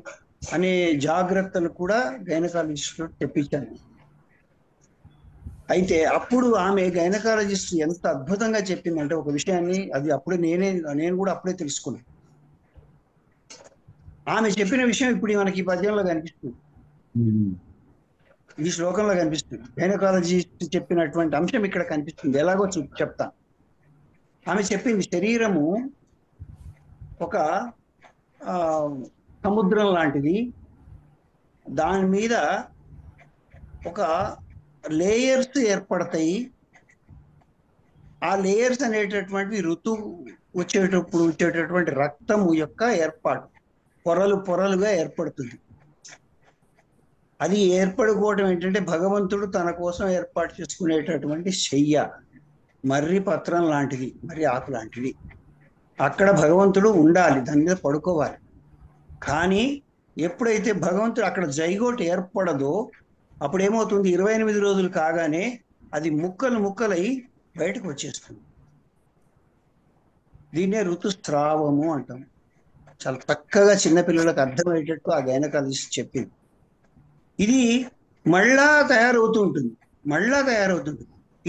అనే జాగ్రత్తలు కూడా గైనకాలజిస్ట్ తెప్పించాను. అయితే అప్పుడు ఆమె గైనకాలజిస్ట్ ఎంత అద్భుతంగా చెప్పిందంటే ఒక విషయాన్ని, అది అప్పుడే నేను కూడా అప్పుడే తెలుసుకున్నాను. ఆమె చెప్పిన విషయం ఇప్పుడు మనకి ఈ పద్యంలో కనిపిస్తుంది, ఈ శ్లోకంలో కనిపిస్తుంది. గైనకాలజిస్ట్ చెప్పినటువంటి అంశం ఇక్కడ కనిపిస్తుంది. ఎలాగో చెప్తాను. ఆమె చెప్పింది, శరీరము ఒక సముద్రం లాంటిది, దాని మీద ఒక లేయర్స్ ఏర్పడతాయి. ఆ లేయర్స్ అనేటటువంటివి ఋతువు వచ్చేటటువంటి రక్తము యొక్క ఏర్పాటు, పొరలు పొరలుగా ఏర్పడుతుంది. అది ఏర్పడుకోవటం ఏంటంటే భగవంతుడు తన కోసం ఏర్పాటు చేసుకునేటటువంటి శయ్య, మర్రి పత్రం లాంటిది, మర్రి ఆకు లాంటిది. అక్కడ భగవంతుడు ఉండాలి, దాని మీద పడుకోవాలి. కానీ ఎప్పుడైతే భగవంతుడు అక్కడ జైగోట్ ఏర్పడదో అప్పుడు ఏమవుతుంది, 28 రోజులు కాగానే అది ముక్కలు ముక్కలై బయటకు వచ్చేస్తుంది. దీన్నే ఋతుస్రావము అంటాం. చాలా చక్కగా చిన్నపిల్లలకు అర్థమయ్యేటట్టు ఆ గైనకాలజిస్ట్ చెప్పింది. ఇది మళ్ళా తయారవుతుంటుంది.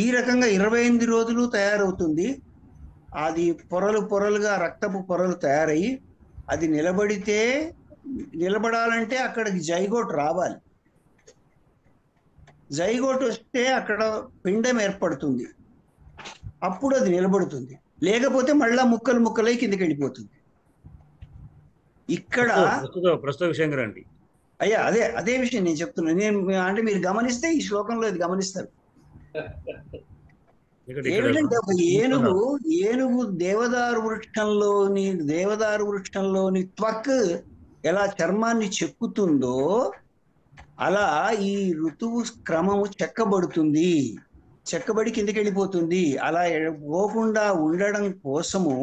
ఈ రకంగా 28 రోజులు తయారవుతుంది. అది పొరలు పొరలుగా రక్తపు పొరలు తయారయ్యి అది నిలబడాలంటే అక్కడికి జైగోట్ రావాలి. జైగోట్ వస్తే అక్కడ పిండం ఏర్పడుతుంది, అప్పుడు అది నిలబడుతుంది. లేకపోతే మళ్ళా ముక్కలు ముక్కలై కిందకి వెళ్ళిపోతుంది. ఇక్కడ ప్రస్తుత విషయం రండి అయ్యా, అదే విషయం నేను చెప్తున్నాను. అంటే మీరు గమనిస్తే ఈ శ్లోకంలో ఇది గమనిస్తారు. ఏమిటంటే ఒక ఏనుగు దేవదారు వృక్షంలోని త్వక్ ఎలా చర్మాన్ని చెక్కుతుందో అలా ఈ ఋతువు క్రమము చెక్కబడి కిందకి వెళ్ళిపోతుంది. అలా పోకుండా ఉండడం కోసము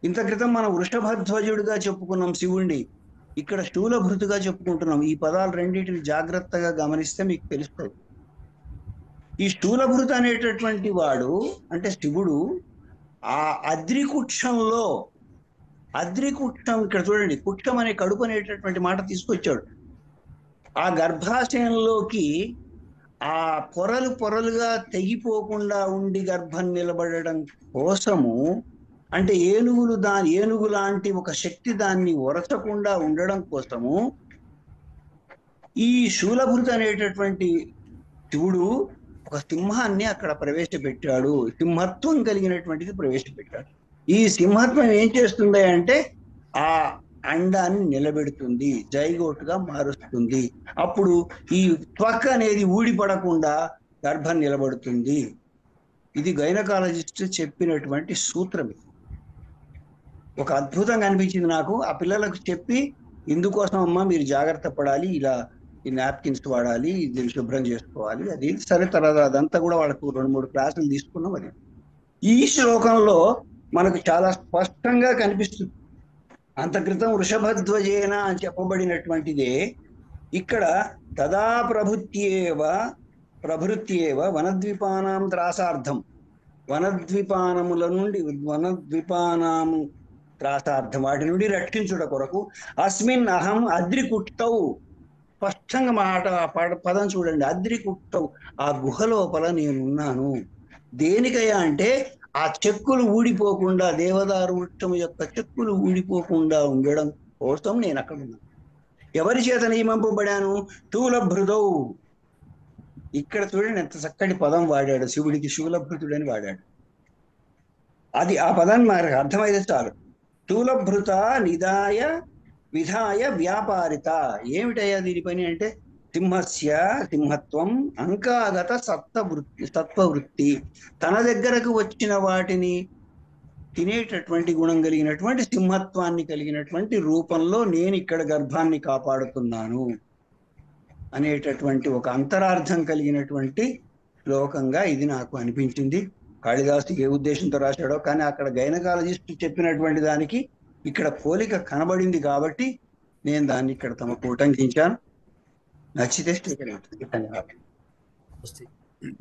ఇంత క్రితం మనం వృషభధ్వజుడిగా చెప్పుకున్నాం శివుణ్ణి, ఇక్కడ స్థూలభృతుగా చెప్పుకుంటున్నాం. ఈ పదాలు రెండింటిని జాగ్రత్తగా గమనిస్తే మీకు తెలుస్తుంది. ఈ స్థూలభృత అనేటటువంటి వాడు అంటే శివుడు ఆ అద్రికుక్షం ఇక్కడ చూడండి, కుక్షం అనే కడుపు అనేటటువంటి మాట తీసుకొచ్చాడు. ఆ గర్భాశయంలోకి ఆ పొరలు పొరలుగా తెగిపోకుండా ఉండి గర్భం నిలబడడం కోసము, అంటే ఏనుగు లాంటి ఒక శక్తి దాన్ని ఒరచకుండా ఉండడం కోసము ఈ శూలభృత అనేటటువంటి శివుడు ఒక సింహాన్ని అక్కడ ప్రవేశపెట్టాడు. సింహత్వం కలిగినటువంటిది ప్రవేశపెట్టాడు. ఈ సింహత్వం ఏం చేస్తుంది అంటే ఆ అండాన్ని నిలబెడుతుంది, జైగోటుగా మారుస్తుంది. అప్పుడు ఈ త్వక్ అనేది ఊడిపడకుండా గర్భం నిలబడుతుంది. ఇది గైనకాలజిస్ట్ చెప్పినటువంటి సూత్రం. ఒక అద్భుతంగా అనిపించింది నాకు. ఆ పిల్లలకు చెప్పి, ఇందుకోసం అమ్మా మీరు జాగ్రత్త పడాలి, ఇలా ఈ నాప్కిన్స్ వాడాలి, దీన్ని శుభ్రం చేసుకోవాలి, అది సరే. తర్వాత అదంతా కూడా వాళ్ళకు 2-3 క్లాసులు తీసుకున్నాం. అది ఈ శ్లోకంలో మనకు చాలా స్పష్టంగా కనిపిస్తుంది. అంత క్రితం వృషభధ్వజేన అని చెప్పబడినటువంటిదే ఇక్కడ తదా ప్రభృత్యేవ వనద్వీపానాం త్రాసార్థం, వనద్వీపానాం త్రాసార్థం, వాటి నుండి రక్షించుట కొరకు అస్మిన్ అహం అద్రికుట్టౌ, స్పష్టంగా పదం చూడండి, అద్రికుట్టౌ, ఆ గుహ లోపల నేనున్నాను. దేనికయ్యా అంటే ఆ చెక్కులు ఊడిపోకుండా, దేవదారు వృక్షం యొక్క చెక్కులు ఊడిపోకుండా ఉండడం కోసం నేను అక్కడ ఉన్నాను. ఎవరి చేత నియమింపబడాను? స్థూలభృతౌ. ఇక్కడ చూడండి ఎంత చక్కటి పదం వాడాడు, శివుడికి శూలభృతుడని వాడాడు. అది ఆ పదాన్ని మనకు అర్థమైతే చాలు. స్థూలభృత నిదాయ విధాయ వ్యాపారిత. ఏమిటయ్యా దీని పని అంటే సింహస్య సింహత్వం అంకాగత సత్వవృత్తి. తన దగ్గరకు వచ్చిన వాటిని తినేటటువంటి గుణం కలిగినటువంటి సింహత్వాన్ని కలిగినటువంటి రూపంలో నేను ఇక్కడ గర్భాన్ని కాపాడుతున్నాను అనేటటువంటి ఒక అంతరార్థం కలిగినటువంటి శ్లోకంగా ఇది నాకు అనిపించింది. కాళిదాసు ఏ ఉద్దేశంతో రాశాడో కానీ అక్కడ గైనకాలజిస్ట్ చెప్పినటువంటి దానికి ఇక్కడ పోలిక కనబడింది కాబట్టి నేను దాన్ని ఇక్కడ తమకు ఉటంకించాను. నచ్చితే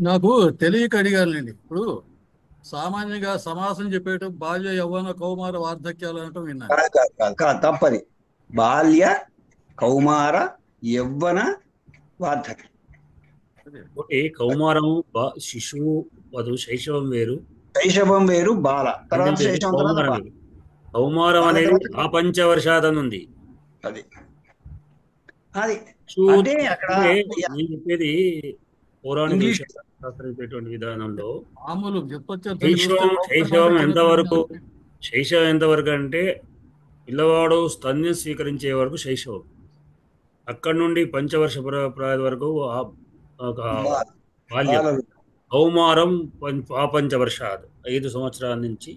నాకు తెలియక అడిగానండి. ఇప్పుడు సామాన్యంగా సమాసం చెప్పేటప్పుడు బాల్య యవ్వన కౌమార వార్ధక్యాలు అనటం విన్నాను. తప్పది. బాల్య కౌమార యవ్వన వార్ధక్యం. కౌమారము శిశువు వధు శైశవం వేరు, శైశవం వేరు, బాల తర్వాత శైశవం తర్వాత బాల. కౌమారం అనేది ఆ పంచవర్షాదని ఉంది. అది అది అంటే అక్కడ నేను చెప్పేది పౌరాణిక శాస్త్రమైనటువంటి విధానంలో మామూలు శైశవం ఎంతవరకు అంటే పిల్లవాడు స్తన్యం స్వీకరించే వరకు శైశవం. అక్కడి నుండి పంచవర్ష ప్రాయం వరకు బాల్యం. కౌమారం పంచవర్షాలు 5 సంవత్సరాల నుంచి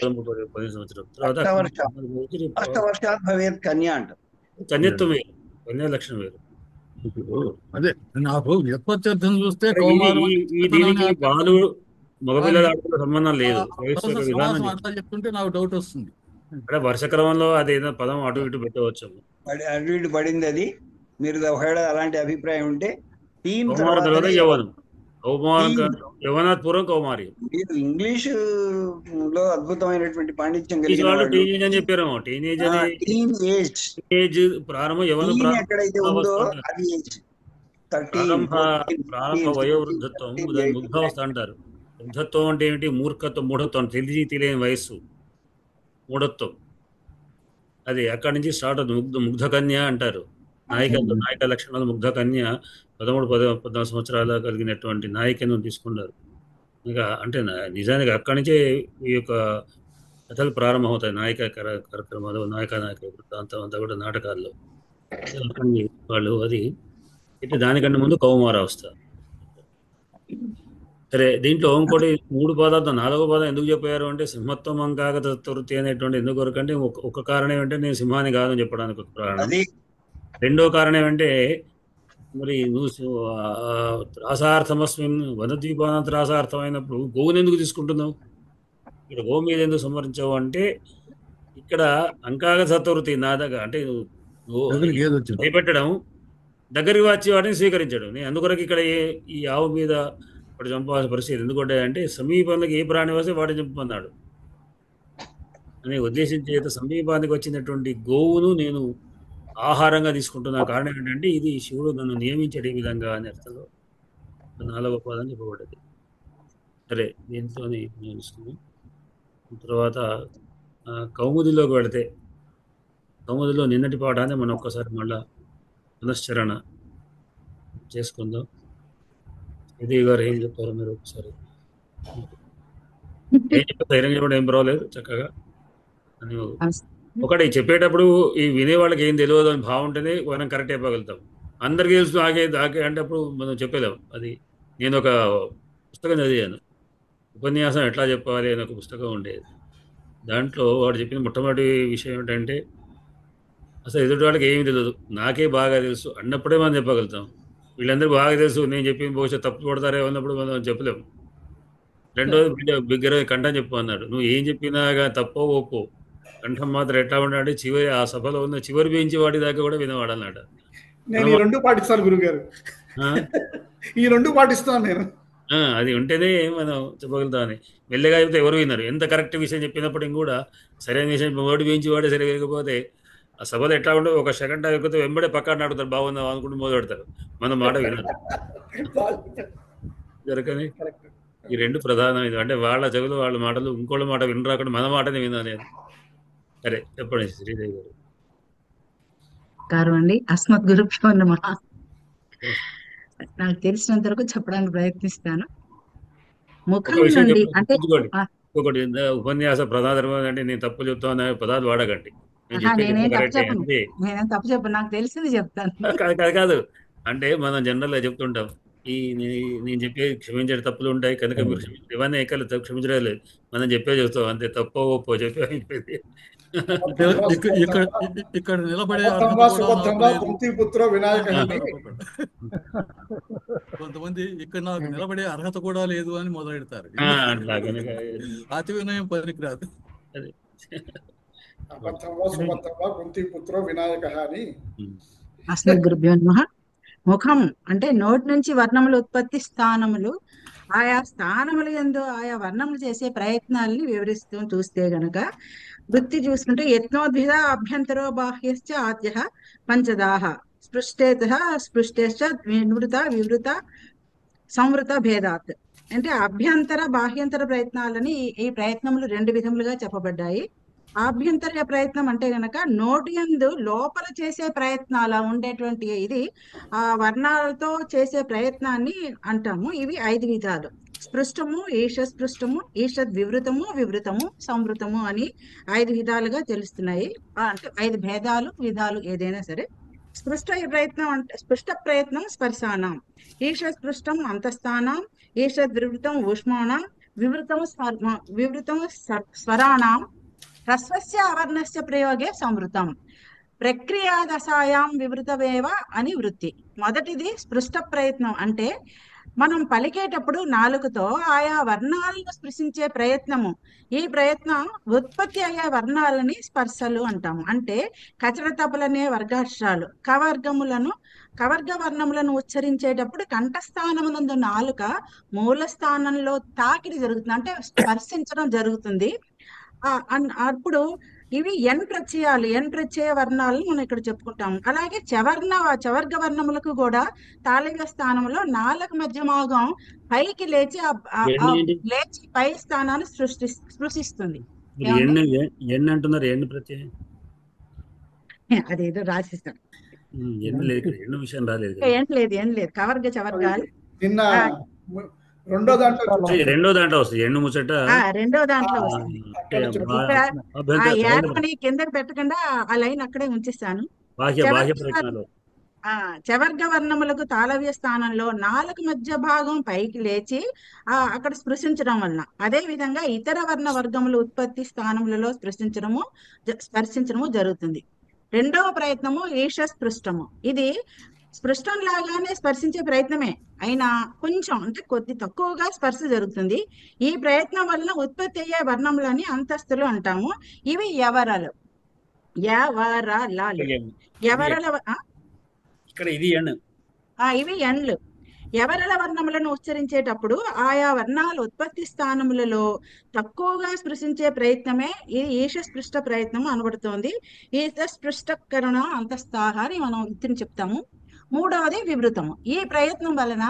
10 సంవత్సరాల తర్వాత కన్యత్వం వేరు, కన్యా లక్షణం వేరు. అదే నాకు వ్యత్పత్యర్థం చూస్తే దీనికి బాలు మగపిల్లల సంబంధం లేదు. చెప్తుంటే నాకు డౌట్ వస్తుంది. అంటే వర్ష క్రమంలో అదేదో పదం అటు ఇటు పెట్టవచ్చు, అటు ఇటు పడింది. అది మీరు ఒకవేళ అలాంటి అభిప్రాయం ఉంటే యవనాత్ పూర్వం కౌమారి. మీరు ఇంగ్లీష్ లో అద్భుతమైనటువంటి పాండిత్యం టీనేజ్ అని చెప్పారు. టీనేజ్ ప్రారంభ యవన ఎక్కడైతే ఉందో అది ప్రారంభ వయోవృద్ధత్వం, దాన్ని ముగ్ధావస్థ అంటారు. వృద్ధత్వం అంటే ఏమిటి? మూర్ఖత్వం, మూఢత్వం, తెలియని వయస్సు, మూఢత్వం. అది అక్కడి నుంచి స్టార్ట్ అవుతుంది. ముగ్ధ కన్య అంటారు. నాయిక లక్షణాలు ముగ్ధ కన్య 13-14 సంవత్సరాల కలిగినటువంటి నాయికను తీసుకున్నారు. ఇంకా అంటే నిజానికి అక్కడి నుంచే ఈ యొక్క కథలు ప్రారంభమవుతాయి. నాయిక కార్యక్రమాలు, నాయక వృత్తాంతం అంతా కూడా నాటకాల్లో వాళ్ళు. అది ఇట్లా దానికంటే ముందు కౌమారావస్థ. సరే, దీంట్లో ఇంకోటి 3 పదార్థం 4వ పదం ఎందుకు చెప్పారు అంటే సింహత్వం అంకాగత వృత్తి అనేటువంటి ఎందుకు వరకంటే ఒక కారణం ఏంటంటే నేను సింహాన్ని కాదని చెప్పడానికి ఒక కారణం. రెండో కారణం ఏంటంటే మరి నువ్వు త్రాసార్థమస్మిన్ వనద్వీపాన త్రాసార్థమైనప్పుడు గోవుని ఎందుకు తీసుకుంటున్నావు? ఇక్కడ గోవు మీద ఎందుకు సంహరించావు అంటే ఇక్కడ అంకాగత సత్వవృత్తి నా దగ్గర అంటే భయపెట్టడం, దగ్గరికి వచ్చి వాటిని స్వీకరించడం. నేను అందుకొరకు ఇక్కడ ఈ ఆవు మీద వాడు చంపాల్సిన పరిస్థితి ఎందుకంటే అంటే సమీపానికి ఏ ప్రాణి వస్తే వాటిని చంపమన్నాడు అనే ఉద్దేశం చేత సమీపానికి వచ్చినటువంటి గోవును నేను ఆహారంగా తీసుకుంటున్న కారణం ఏంటంటే ఇది శివుడు నన్ను నియమించే విధంగా అనే అర్థంలో 4వ పదం చెప్పబడ్డది. సరే, దీంతో నియమిస్తున్నాం. తర్వాత కౌముదిలోకి వెళితే కౌముదిలో నిన్నటి పాఠాన్ని మనం ఒక్కసారి మళ్ళా పునశ్చరణ చేసుకుందాం. ఇది గారు ఏం చెప్తారో మీరు ఒకసారి ఏం చెప్తారు? ధైర్యం చెప్పడం ఏం పర్వాలేదు, చక్కగా అని ఒకటి చెప్పేటప్పుడు ఈ వినేవాళ్ళకి ఏం తెలియదు అని బాగుంటేనే మనం కరెక్ట్ అయిపోగలుగుతాం. అందరికీ తెలుసు ఆగే అంటే అప్పుడు మనం చెప్పలేం. అది నేను ఒక పుస్తకం చదివాను, ఉపన్యాసం ఎట్లా చెప్పాలి అని ఒక పుస్తకం ఉండేది. దాంట్లో వాడు చెప్పిన మొట్టమొదటి విషయం ఏంటంటే అసలు ఎదుటి వాళ్ళకి ఏమీ తెలియదు, నాకే బాగా తెలుసు అన్నప్పుడే మనం చెప్పగలుగుతాం. వీళ్ళందరికీ బాగా తెలుసు, నేను చెప్పిన బహుశా తప్పు పడతారే అన్నప్పుడు మనం చెప్పలేము. రెండోది బిగ్గర కంఠం చెప్పు అన్నాడు. నువ్వు ఏం చెప్పినా తప్పో ఒప్పో కంఠం మాత్రం ఎట్లా ఉన్నాడు చివరి ఆ సభలో ఉన్న చివరి బెంచి వాడి దాకా కూడా వినవాడన్నాడు. నేను ఈ 2 పాటిస్తాను గురుగారు, ఈ 2 పాటిస్తాను నేను. అది ఉంటేనే మనం చెప్పగలుగుతామని. మెల్లగా అయితే ఎవరు విన్నారు. ఎంత కరెక్ట్ విషయం చెప్పినప్పటికి కూడా సరైన విషయం ఓడి బెంచి వాడే సరిగకపోతే ఆ సభలో ఎట్లా ఉంటే ఒక సెకండ్ ఎక్కితే వెంబడే పక్కన అడుగుతారు, బాగుందా అనుకుంటూ మొదలు పెడతారు. మన మాట వినరు. జరగని ఈ 2 ప్రధానమైనవి. అంటే వాళ్ళ చెవులు వాళ్ళ మాటలు ఇంకోళ్ళ మాట వినరాకుండా మన మాటనే వినాలి. సరే, చెప్పండి శ్రీదేవి గారు. నమస్కారం అండి. అస్మద్ గురుభ్యో నమః. నాకు తెలిసినంత వరకు చెప్పడానికి ప్రయత్నిస్తాను. ఒక ముఖం విషయం నుండి చెప్పండి, అంటే గుర్తుంచుకోండి. ఒకటి ఉపన్యాస ప్రధాన ధర్మం అంటే నేను తప్పు చెప్తాను అనే పదాలు వాడకండి. నేను చెప్పేది నేనేం తప్పు కరెక్టే చెప్పను. అంతే. నేనేం తప్పు చెప్పను. నాకు తెలిసింది చెప్తాను. కాదు కాదు కాదు. అంటే మనం జనరల్గా చెప్తుంటాం, నేను చెప్పేది క్షమించే తప్పులు ఉంటాయి కనుక మీరు క్షమించారు, ఇవన్నీ ఎక్కడ క్షమించడం లేదు. మనం చెప్పేది చెప్తాం అంతే, తప్పో ఒప్పో చెప్పి అయిపోయింది. అంటే ఇక్కడ నిలబడే అర్హత అబద్ధంగా కూడా నాకు సుబద్ధంగా లేదు. కుంతిపుత్ర వినాయక కొంతమంది ఇక్కడ నాకు నిలబడే అర్హత కూడా లేదు అని మొదలెడతారు. అట్లా కనుక అతి వినయం పనికిరాదు. అది అబద్ధంగా సుబద్ధంగా కుంతిపుత్ర వినాయక అని. అస్మద్ గురుభ్యో నమః. ముఖం అంటే నోటి నుంచి వర్ణముల ఉత్పత్తి స్థానములు, ఆయా స్థానముల యందు ఆయా వర్ణములు చేసే ప్రయత్నాలని వివరిస్తూ చూస్తే గనక వృత్తి చూసుకుంటే యత్నోద్భిద అభ్యంతరో బాహ్యశ్చ ఆద్య పంచదాహ స్పృష్టేత స్పృష్టేశ్చ వివృత వివృత సంవృత భేదాత్. అంటే అభ్యంతర బాహ్యంతర ప్రయత్నాలని ఈ ప్రయత్నములు రెండు విధములుగా చెప్పబడ్డాయి. ఆభ్యంతర ప్రయత్నం అంటే గనక నోటి యందు లోపల చేసే ప్రయత్నాల ఉండేటువంటి ఇది ఆ వర్ణాలతో చేసే ప్రయత్నాన్ని అంటాము. ఇవి 5 విధాలు. స్పృష్టము, ఈషస్పృష్టము, ఈషద్ వివృతము, వివృతము, సంవృతము అని 5 విధాలుగా తెలుస్తున్నాయి. అంటే 5 భేదాలు, విధాలు ఏదైనా సరే. స్పృష్ట ప్రయత్నం అంటే స్పృష్ట ప్రయత్నం స్పర్శానాం, ఈషస్పృష్టం అంతస్థానాం, ఈషద్ వివృతం ఊష్మాణం, వివృతం స్వరాణాం, హ్రస్వస్య అవర్ణస్య ప్రయోగే సంవృతం, ప్రక్రియా దశాయాం వివృతమేవ అని వృత్తి. మొదటిది స్పృష్ట ప్రయత్నం అంటే మనం పలికేటప్పుడు నాలుకతో ఆయా వర్ణాలను స్పృశించే ప్రయత్నము. ఈ ప్రయత్నం ఉత్పత్తి అయ్యే వర్ణాలని స్పర్శలు అంటాము. అంటే కచరతపులనే వర్గాక్షరాలు కవర్గ వర్ణములను ఉచ్చరించేటప్పుడు కంఠస్థానమునందు నాలుక మూల స్థానంలో తాకిడి జరుగుతుంది, అంటే స్పర్శించడం జరుగుతుంది. అప్పుడు ఇవి ఎన్ ప్రత్యయ వర్ణాలను మనం ఇక్కడ చెప్పుకుంటాము. అలాగే చవర్గ వర్ణములకు కూడా తాళవ్య స్థానంలో నాలుక మధ్య భాగం పైకి లేచి లేచి పై స్థానాన్ని స్పృశిస్తుంది. అంటున్నారు ఎన్ని ప్రత్యయం అదేదో రాసిస్తాను. విషయం రాలేదు. ఏం లేదు కవర్గ చవర్గాలు నిన్న రెండో దాంట్లో వస్తుంది ఎండు ముచ్చట. రెండో దాంట్లో వస్తుంది. ఆ ఏర్పని కిందకి పెట్టకుండా ఆ లైన్ అక్కడే ఉంచిస్తాను. చవర్గ వర్ణములకు తాళవ్య స్థానంలో నాలుగు మధ్య భాగం పైకి లేచి అక్కడ స్పృశించడం వలన, అదే విధంగా ఇతర వర్ణ వర్గముల ఉత్పత్తి స్థానములలో స్పర్శించడము జరుగుతుంది. రెండవ ప్రయత్నము ఈషస్పృష్టము. ఇది స్పృష్టం లాగానే స్పర్శించే ప్రయత్నమే అయినా కొంచెం అంటే కొద్ది తక్కువగా స్పర్శ జరుగుతుంది. ఈ ప్రయత్నం వలన ఉత్పత్తి అయ్యే వర్ణములని అంతస్తులు అంటాము. ఇవి ఎవరలు. ఇవి ఎండ్లు. ఎవరల వర్ణములను ఉచ్చరించేటప్పుడు ఆయా వర్ణాల ఉత్పత్తి స్థానములలో తక్కువగా స్పృశించే ప్రయత్నమే ఈ ఈషస్పృష్ట ప్రయత్నం అనబడుతోంది. ఈషస్పృష్టకరణ అంతస్థాహ అని మనం వృత్తిని చెప్తాము. మూడవది వివృతము. ఈ ప్రయత్నం వలన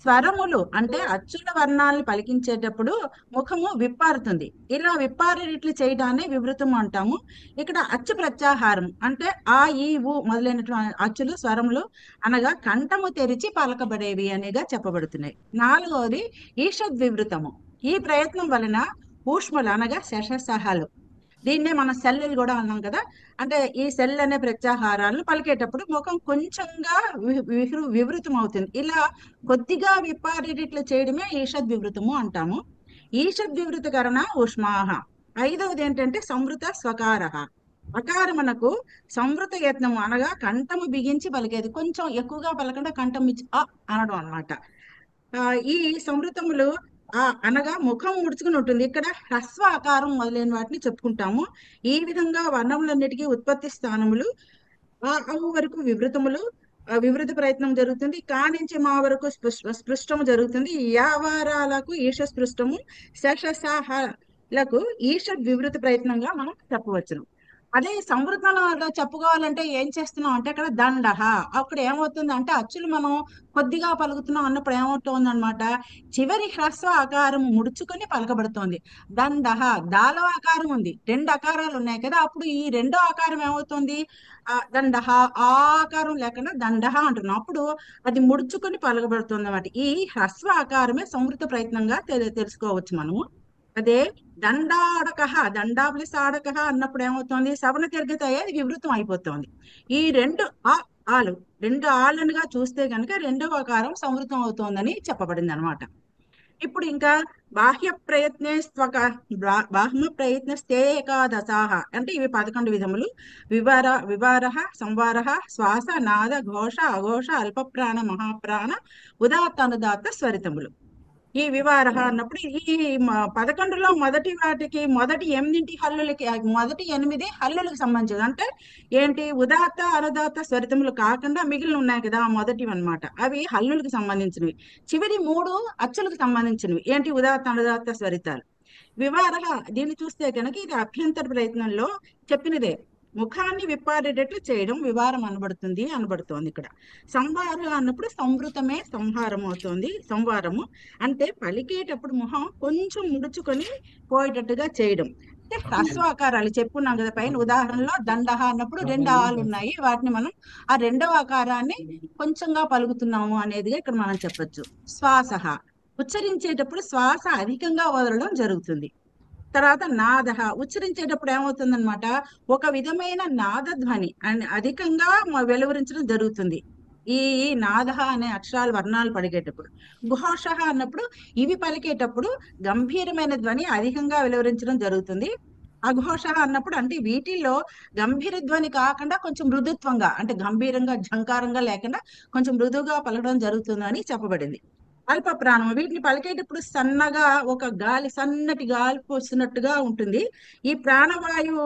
స్వరములు అంటే అచ్చుల వర్ణాలను పలికించేటప్పుడు ముఖము విప్పారుతుంది. ఇలా విప్పారేట్లు చేయడాన్ని వివృతము అంటాము. ఇక్కడ అచ్చు ప్రత్యాహారం అంటే ఆ ఈ ఊ మొదలైనటువంటి అచ్చులు స్వరములు అనగా కంఠము తెరిచి పలకబడేవి అనేగా చెప్పబడుతున్నాయి. నాలుగవది ఈషద్ వివృతము. ఈ ప్రయత్నం వలన ఊష్మలు అనగా శశసహాలు, దీన్నే మనం సెల్లులు కూడా అన్నాం కదా, అంటే ఈ సెల్ అనే ప్రత్యాహారాలను పలికేటప్పుడు ముఖం కొంచెంగా వివృతం అవుతుంది. ఇలా కొద్దిగా విప్పారేట్లు చేయడమే ఈషద్ వివృతము అంటాము. ఈషద్ వివృతకరణ ఉష్మాహ. ఐదవది ఏంటంటే సంవృత స్వకార. అకారమునకు సంవృత యత్నము అనగా కంఠము బిగించి పలికేది, కొంచెం ఎక్కువగా పలకుండా కంఠం ఇచ్చి అనడం అన్నమాట. ఈ సంవృతములు అనగా ముఖం ముడుచుకుని ఉంటుంది. ఇక్కడ హ్రస్వ ఆకారం మొదలైన వాటిని చెప్పుకుంటాము. ఈ విధంగా వర్ణములన్నిటికీ ఉత్పత్తి స్థానములు అవు వరకు వివృతములు వివృత ప్రయత్నం జరుగుతుంది. కానించి మా వరకు స్పృష్టము జరుగుతుంది. యావారాలకు ఈషస్పృష్టము, శశసాహాలకు ఈషద్ వివృత ప్రయత్నంగా మనం చెప్పవచ్చును. అదే సంవృతంలో చెప్పుకోవాలంటే ఏం చేస్తున్నాం అంటే అక్కడ దండహ, అక్కడ ఏమవుతుంది అంటే అచ్చులు మనం కొద్దిగా పలుకుతున్నాం అన్నప్పుడు ఏమవుతుంది అనమాట, చివరి హ్రస్వ ఆకారం ముడుచుకొని పలకబడుతోంది. దండహ, దాలో ఆకారం ఉంది, 2 ఆకారాలు ఉన్నాయి కదా, అప్పుడు ఈ రెండో ఆకారం ఏమవుతుంది, దండహ, ఆ ఆకారం లేకుండా దండహ అంటున్నాం, అప్పుడు అది ముడుచుకొని పలకబడుతుంది అన్నమాట. ఈ హ్రస్వ ఆకారమే సంవృత ప్రయత్నంగా తెలుసుకోవచ్చు మనము. అదే దండాడక, దండా ప్లస్ ఆడక అన్నప్పుడు ఏమవుతుంది, సవర్ణ దీర్ఘత అయ్యేది వివృతం అయిపోతుంది. ఈ రెండు ఆలు, 2 ఆలనుగా చూస్తే కనుక రెండవ ఆకారం సంవృతం అవుతోందని చెప్పబడింది అనమాట. ఇప్పుడు ఇంకా బాహ్య ప్రయత్నే బాహ్య ప్రయత్నస్తే ఏకాదశాహ అంటే ఇవి 11 విధములు. వివార సంవార శ్వాస నాద ఘోష అఘోష అల్పప్రాణ మహాప్రాణ ఉదాత్త అనుదాత్త స్వరితములు. ఈ వివారహ అన్నప్పుడు ఈ 11లో మొదటి వాటికి మొదటి 8 హల్లులకి, మొదటి 8 హల్లులకు సంబంధించింది. అంటే ఏంటి, ఉదాత్త అనుదాత్త స్వరితములు కాకుండా మిగిలిన ఉన్నాయి కదా మొదటివి అన్నమాట, అవి హల్లులకు సంబంధించినవి. చివరి 3 అచ్చులకు సంబంధించినవి. ఏంటి, ఉదాత్త అనుదాత్త స్వరితాలు. వివారహ దీన్ని చూస్తే కనుక ఇది అభ్యంతర ప్రయత్నంలో చెప్పినదే, ముఖాన్ని విప్పారేటట్లు చేయడం వివారం అనబడుతోంది ఇక్కడ. సంవారం అన్నప్పుడు సంవృతమే సంహారం అవుతుంది. సంవారము అంటే పలికేటప్పుడు మొహం కొంచెం ముడుచుకొని పోయేటట్టుగా చేయడం. అంటే హ్రస్వాకారాలు చెప్పుకున్నాం కదా పైన ఉదాహరణలో, దండహ అన్నప్పుడు 2 ఆలు ఉన్నాయి, వాటిని మనం ఆ రెండవ ఆకారాన్ని కొంచెంగా పలుకుతున్నాము అనేది ఇక్కడ మనం చెప్పొచ్చు. శ్వాస, ఉచ్చరించేటప్పుడు శ్వాస అధికంగా వదలడం జరుగుతుంది. తర్వాత నాద, ఉచ్చరించేటప్పుడు ఏమవుతుందన్నమాట, ఒక విధమైన నాదధ్వని అధికంగా వెలువరించడం జరుగుతుంది ఈ నాద అనే అక్షరాలు వర్ణాలు పలికేటప్పుడు. ఘోష అన్నప్పుడు ఇవి పలికేటప్పుడు గంభీరమైన ధ్వని అధికంగా వెలువరించడం జరుగుతుంది. అఘోష అన్నప్పుడు అంటే వీటిల్లో గంభీర ధ్వని కాకుండా కొంచెం మృదుత్వంగా, అంటే గంభీరంగా ఝంకారంగా లేకుండా కొంచెం మృదువుగా పలకడం జరుగుతుంది అని చెప్పబడింది. అల్ప ప్రాణం, వీటిని పలికేటప్పుడు సన్నగా ఒక గాలి, సన్నటి గాలి పోస్తున్నట్టుగా ఉంటుంది. ఈ ప్రాణవాయువు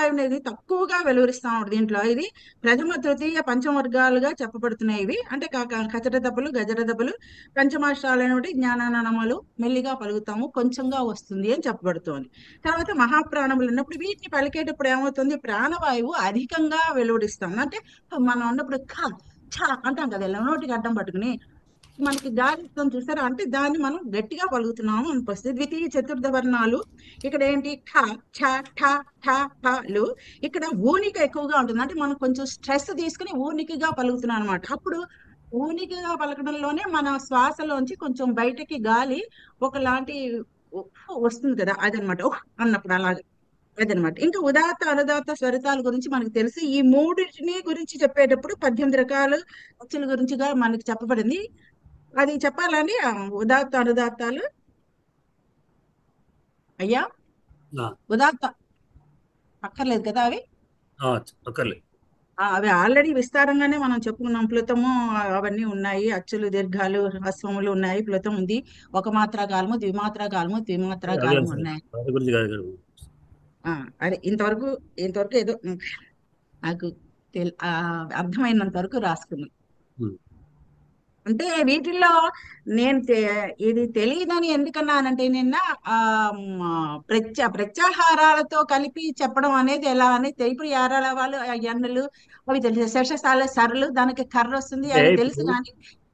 అనేది తక్కువగా వెలువరిస్తా ఉంటుంది దీంట్లో. ఇది ప్రథమ తృతీయ పంచవర్గాలుగా చెప్పబడుతున్నాయి ఇవి. అంటే కచట దెబ్బలు, గజర దెబ్బలు, పంచమాష్ట్రాలైనటువంటి జ్ఞానానమలు మెల్లిగా పలుకుతాము, కొంచెంగా వస్తుంది అని చెప్పబడుతోంది. తర్వాత మహాప్రాణములు ఉన్నప్పుడు వీటిని పలికేటప్పుడు ఏమవుతుంది, ప్రాణవాయువు అధికంగా వెలువరిస్తాం. అంటే మనం ఉన్నప్పుడు ఖ ఛ అంటాం కదా, నోటికి అడ్డం పట్టుకుని మనకి గాలి చూస్తారా, అంటే దాన్ని మనం గట్టిగా పలుకుతున్నాము అనిపిస్తుంది. ద్వితీయ చతుర్థ వర్ణాలు ఇక్కడ ఏంటి, ఠ ఛ ఠ ఠ ఠలు, ఇక్కడ ఊనిక ఎక్కువగా ఉంటుంది. అంటే మనం కొంచెం స్ట్రెస్ తీసుకుని ఊనికగా పలుకుతున్నాం అనమాట. అప్పుడు ఊనికగా పలకడంలోనే మన శ్వాసలోంచి కొంచెం బయటకి గాలి ఒకలాంటి వస్తుంది కదా, అదనమాట అన్నప్పుడు అలాగే అదనమాట. ఇంకా ఉదాత్త అనుదాత్త స్వరితాల గురించి మనకు తెలుసు. ఈ మూడింటిని గురించి చెప్పేటప్పుడు 18 రకాల అచ్చుల గురించిగా మనకి చెప్పబడింది. అది చెప్పాలండి, ఉదాత్త అనుదాత్తాలు. అయ్యా ఉదాత్త అక్కర్లేదు కదా అవి, అవి ఆల్రెడీ విస్తారంగానే మనం చెప్పుకున్నాం. ప్లుతము అవన్నీ ఉన్నాయి, అచ్చులు దీర్ఘాలు హ్రస్వములు ఉన్నాయి, ప్లుతం ఉంది, ఒక మాత్రా కాలము, ద్విమాత్రా కాలము, ద్విమాత్రా కాలము ఉన్నాయి. అదే ఇంతవరకు ఏదో నాకు అర్థమైనంత వరకు రాసుకున్నాను. అంటే వీటిల్లో నేను ఇది తెలియదని ఎందుకన్నానంటే, నిన్న ప్రత్యాహారాలతో కలిపి చెప్పడం అనేది ఎలా అనేది ఇప్పుడు యారాలు ఎన్నులు అవి తెలుసు, శేషశాల సరళు దానికి కర్ర వస్తుంది అవి తెలుసు, కానీ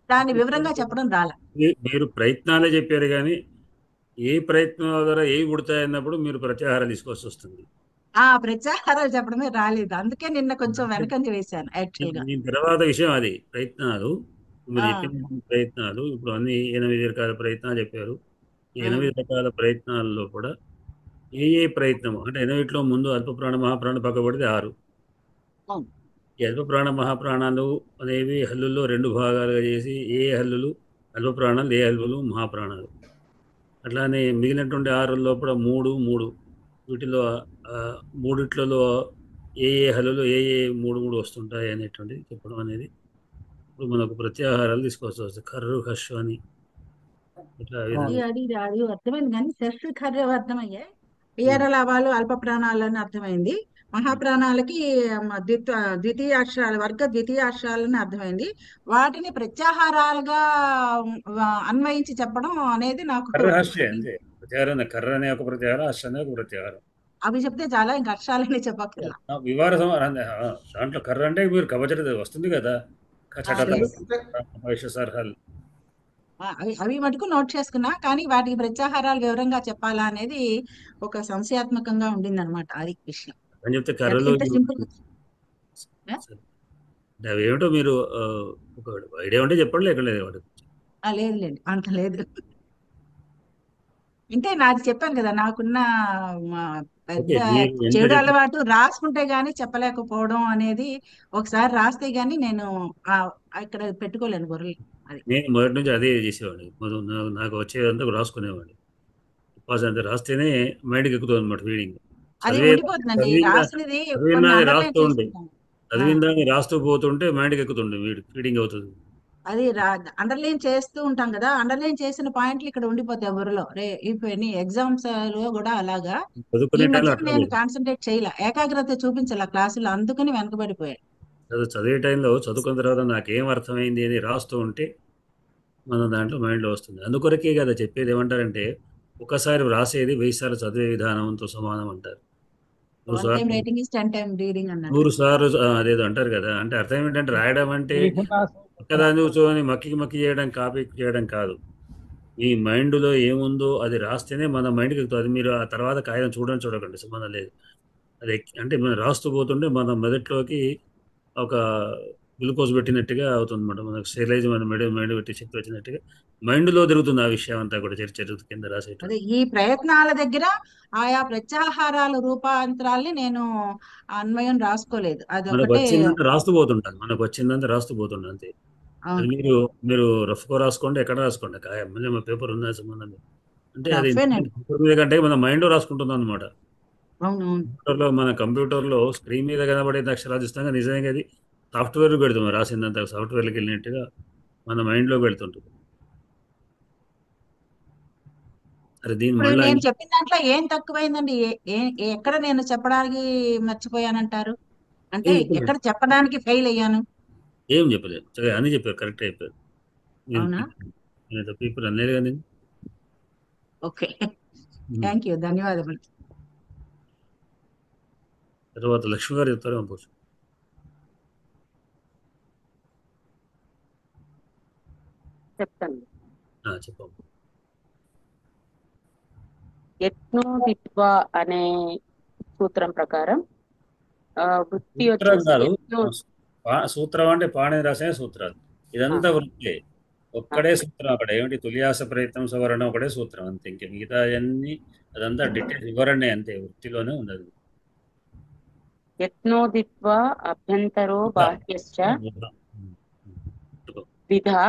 దాన్ని వివరంగా చెప్పడం రాలే. మీరు ప్రయత్నాలే చెప్పారు కానీ ఏ ప్రయత్నం ద్వారా ఏ ఉడతాయన్నప్పుడు మీరు ప్రత్యాహారాలు తీసుకోవాల్సి వస్తుంది. ప్రత్యాహారాలు చెప్పడమే రాలేదు, అందుకే నిన్న కొంచెం వెనకంజ వేశాను యాక్చువల్ గా. తర్వాత విషయం అది ప్రయత్నాలు, మీరు చెప్పిన ప్రయత్నాలు ఇప్పుడు అన్ని 8 రకాల ప్రయత్నాలు చెప్పారు. ఈ 8 రకాల ప్రయత్నాల్లో కూడా ఏ ప్రయత్నము అంటే 8లో ముందు అల్ప ప్రాణ మహాప్రాణ పక్కబడితే 6. ఈ అల్ప ప్రాణ మహాప్రాణాలు అనేవి హల్లుల్లో 2 భాగాలుగా చేసి ఏ హల్లులు అల్ప ప్రాణాలు, ఏ హల్లులు మహాప్రాణాలు. అట్లానే మిగిలినటువంటి 6 లోపల 3 వీటిలో 3 ఏ హల్లులు ఏ 3 వస్తుంటాయి అనేటువంటిది చెప్పడం అనేది ఇప్పుడు మనకు ప్రత్యాహారాలు తీసుకోవాల్సి వస్తుంది. కర్రు హర్షు అని ఇట్లా అది అర్థమైంది, కానీ సెస్ కర్ర అర్థమయ్యాయి. పియర లాభాలు అల్ప ప్రాణాలని అర్థమైంది. మహాప్రాణాలకి ద్వితీయ అక్షరాలని అర్థమైంది. వాటిని ప్రత్యాహారాలుగా అన్వయించి చెప్పడం అనేది నాకు కర్ర అనే ఒక ప్రత్యాహారం, హర్ష అనే ఒక ప్రత్యాహారం. అవి చెప్తే చాలా ఇంకా అక్షరాలని చెప్పక్కర్లా. వివార దాంట్లో కర్ర అంటే మీరు కవచ వస్తుంది కదా, కచటత తెలుసు. వైశ్యసార్హాలు. అవి మటుకు నోట్ చేసుకున్నా, కానీ వాటికి ప్రత్యాహారాలు వివరంగా చెప్పాలా అనేది ఒక సంశయాత్మకంగా ఉండింది అనమాట. అది విషయం. అని చెప్తే కర్రలో ఇంత సింపుల్. అవి ఏమిటో మీరు ఒక ఐడియా ఉంటే చెప్పండి, లేకుండా లేదు వాడు. లేదులేండి, అంత లేదు. అంటే నాది చెప్పాను కదా, నాకున్న పెద్ద చెడు అలవాటు రాసుకుంటే గానీ చెప్పలేకపోవడం అనేది. ఒకసారి రాస్తే గానీ నేను ఇక్కడ పెట్టుకోలేను గొర్రెలు. అది నేను మొదటి నుంచి అదే చేసేవాడిని. నాకు వచ్చేదంతా రాసుకునేవాడిని. అంతా రాస్తేనే మైండ్కి ఎక్కుతుంది అనమాట ఫీడింగ్. అది ఉండిపోతుందండి. రాసినది రాస్తూ ఉండే చదివిందాన్ని రాస్తూ పోతుంటే మైండ్కి ఎక్కుతుండే, ఫీడింగ్ అవుతుంది. అది అండర్లైన్ చేస్తూ ఉంటాం కదా, అండర్లైన్ చేసిన పాయింట్లు ఇక్కడ ఉండిపోతాయి బుర్రలో. ఎగ్జామ్స్ లో కూడా అలాగా ఈ మధ్య నేను కాన్సన్ట్రేట్ చేయలే, ఏకాగ్రత చూపించాల క్లాసులో, అందుకని వెనకబడిపోయాడు. చదివే టైంలో చదువుకున్న తర్వాత నాకేం అర్థమైంది అని రాస్తూ ఉంటే మన దాంట్లో మైండ్లో వస్తుంది. అందుకొరకే కదా చెప్పేది. ఏమంటారంటే ఒకసారి రాసేది 1000 సార్లు చదివే విధానంతో సమానం అంటారు. 100 సార్లు అదేదో అంటారు కదా. అంటే అర్థం ఏంటంటే రాయడం అంటే ఒక్కదాన్ని కూర్చొని మక్కి చేయడం, కాపీ చేయడం కాదు. మీ మైండ్లో ఏముందో అది రాస్తేనే మన మైండ్కి ఎక్కుతుంది. అది మీరు ఆ తర్వాత కాగితం చూడకండి, సంబంధం లేదు. అది అంటే మనం రాస్తూ పోతుంటే మన మెదట్లోకి ఒక గ్లూకోజ్ పెట్టినట్టుగా అవుతుంది అన్నమాట. మనకు స్టెరిలైజ్ మన మైండ్ పెట్టి శక్తి వచ్చినట్టుగా మైండ్లో తిరుగుతుంది ఆ విషయం అంతా కూడా. చరిత్ర కింద రాసేట ఈ ప్రయత్నాల దగ్గర ఆయా ప్రత్యాహారాల రూపాంతరాల్ని నేను అన్వయం రాసుకోలేదు. మనకు వచ్చిందంతా రాస్తూ పోతుంటాను అంతే. అది మీరు రఫ్గా రాసుకోండి, ఎక్కడ రాసుకోండి, మళ్ళీ మా పేపర్ ఉన్న సంబంధం అంటే అది పేపర్ మీద కంటే మన మైండ్ రాసుకుంటుంది అనమాట. మన కంప్యూటర్లో స్క్రీన్ మీద కనబడే అక్షరాలు ఇస్తాం, నిజంగా అది సాఫ్ట్వేర్ పెడుతుంది. రాసిందంతా సాఫ్ట్వేర్కి వెళ్ళినట్టుగా మన మైండ్లో పెడుతుంటుంది. నేను చెప్పిన దాంట్లో ఏం తక్కువైందండి? ఎక్కడ నేను చెప్పడానికి మర్చిపోయానంటారు? అంటే ఎక్కడ చెప్పడానికి ఫెయిల్ అయ్యాను? ఏం చెప్పలేదు, అని చెప్పారు, కరెక్ట్ అయిపోయారు. పీపుల్ అనేది కానీ. ఓకే, థ్యాంక్ యూ, ధన్యవాదములు. తర్వాత లక్ష్మి గారు చెప్తారు. చెప్తాను. చెప్పండి. యత్నో విద్వా అనే సూత్రం ప్రకారం వృత్తి సూత్రం అంటే పాణిని రాసే సూత్రాలు. ఇదంతా వృత్తి, ఒక్కడే సూత్రం. అక్కడ ఏమిటి తుల్యాస ప్రయత్నం సవరణ ఒకటే సూత్రం అంతే. ఇంక మిగతా అన్ని అదంతా డీటెయిల్ వివరణే అంతే, వృత్తిలోనే ఉండదు. యత్నోదిత్వా అభ్యంతరో బాహ్యశ్చ విధా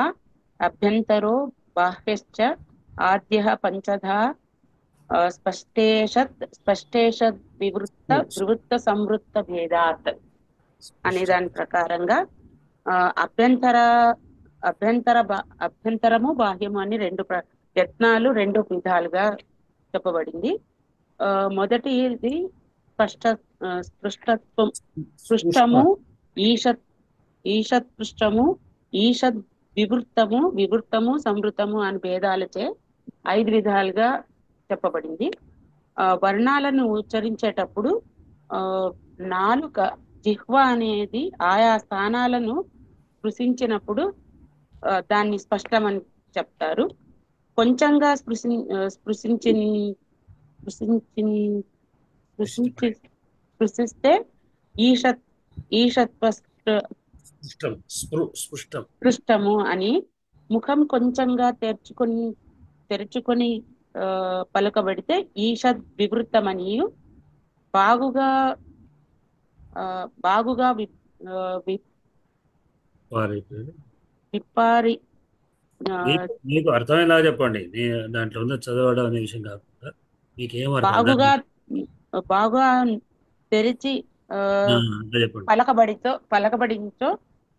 అభ్యంతరో బాహ్యశ్చ ఆద్యః పంచధా స్పష్టేషద్ వివృత్త సంవృత్త భేదాత్ అనే దాని ప్రకారంగా అభ్యంతరము బాహ్యము అని యత్నాలు రెండు విధాలుగా చెప్పబడింది. మొదటిది స్పృష్టము, ఈషత్ పృష్టము, ఈషద్ వివృత్తము సంవృతము అని భేదాలచే 5 విధాలుగా చెప్పబడింది. వర్ణాలను ఉచ్చరించేటప్పుడు నాలుక జిహ్వ అనేది ఆయా స్థానాలను స్పృశించినప్పుడు దాన్ని స్పష్టమని చెప్తారు. కొంచెంగా స్పృశిస్తే స్పృష్టము అని, ముఖం కొంచెంగా తెరుచుకొని పలకబడితే ఈషద్ వివృత్తమని, బాగుగా విప్పారి. మీకు అర్థమేలా చెప్పండి, దాంట్లో ఉన్న చదవడం అనే విషయం కాకుండా మీకేం బాగా తెరిచి పలకబడించో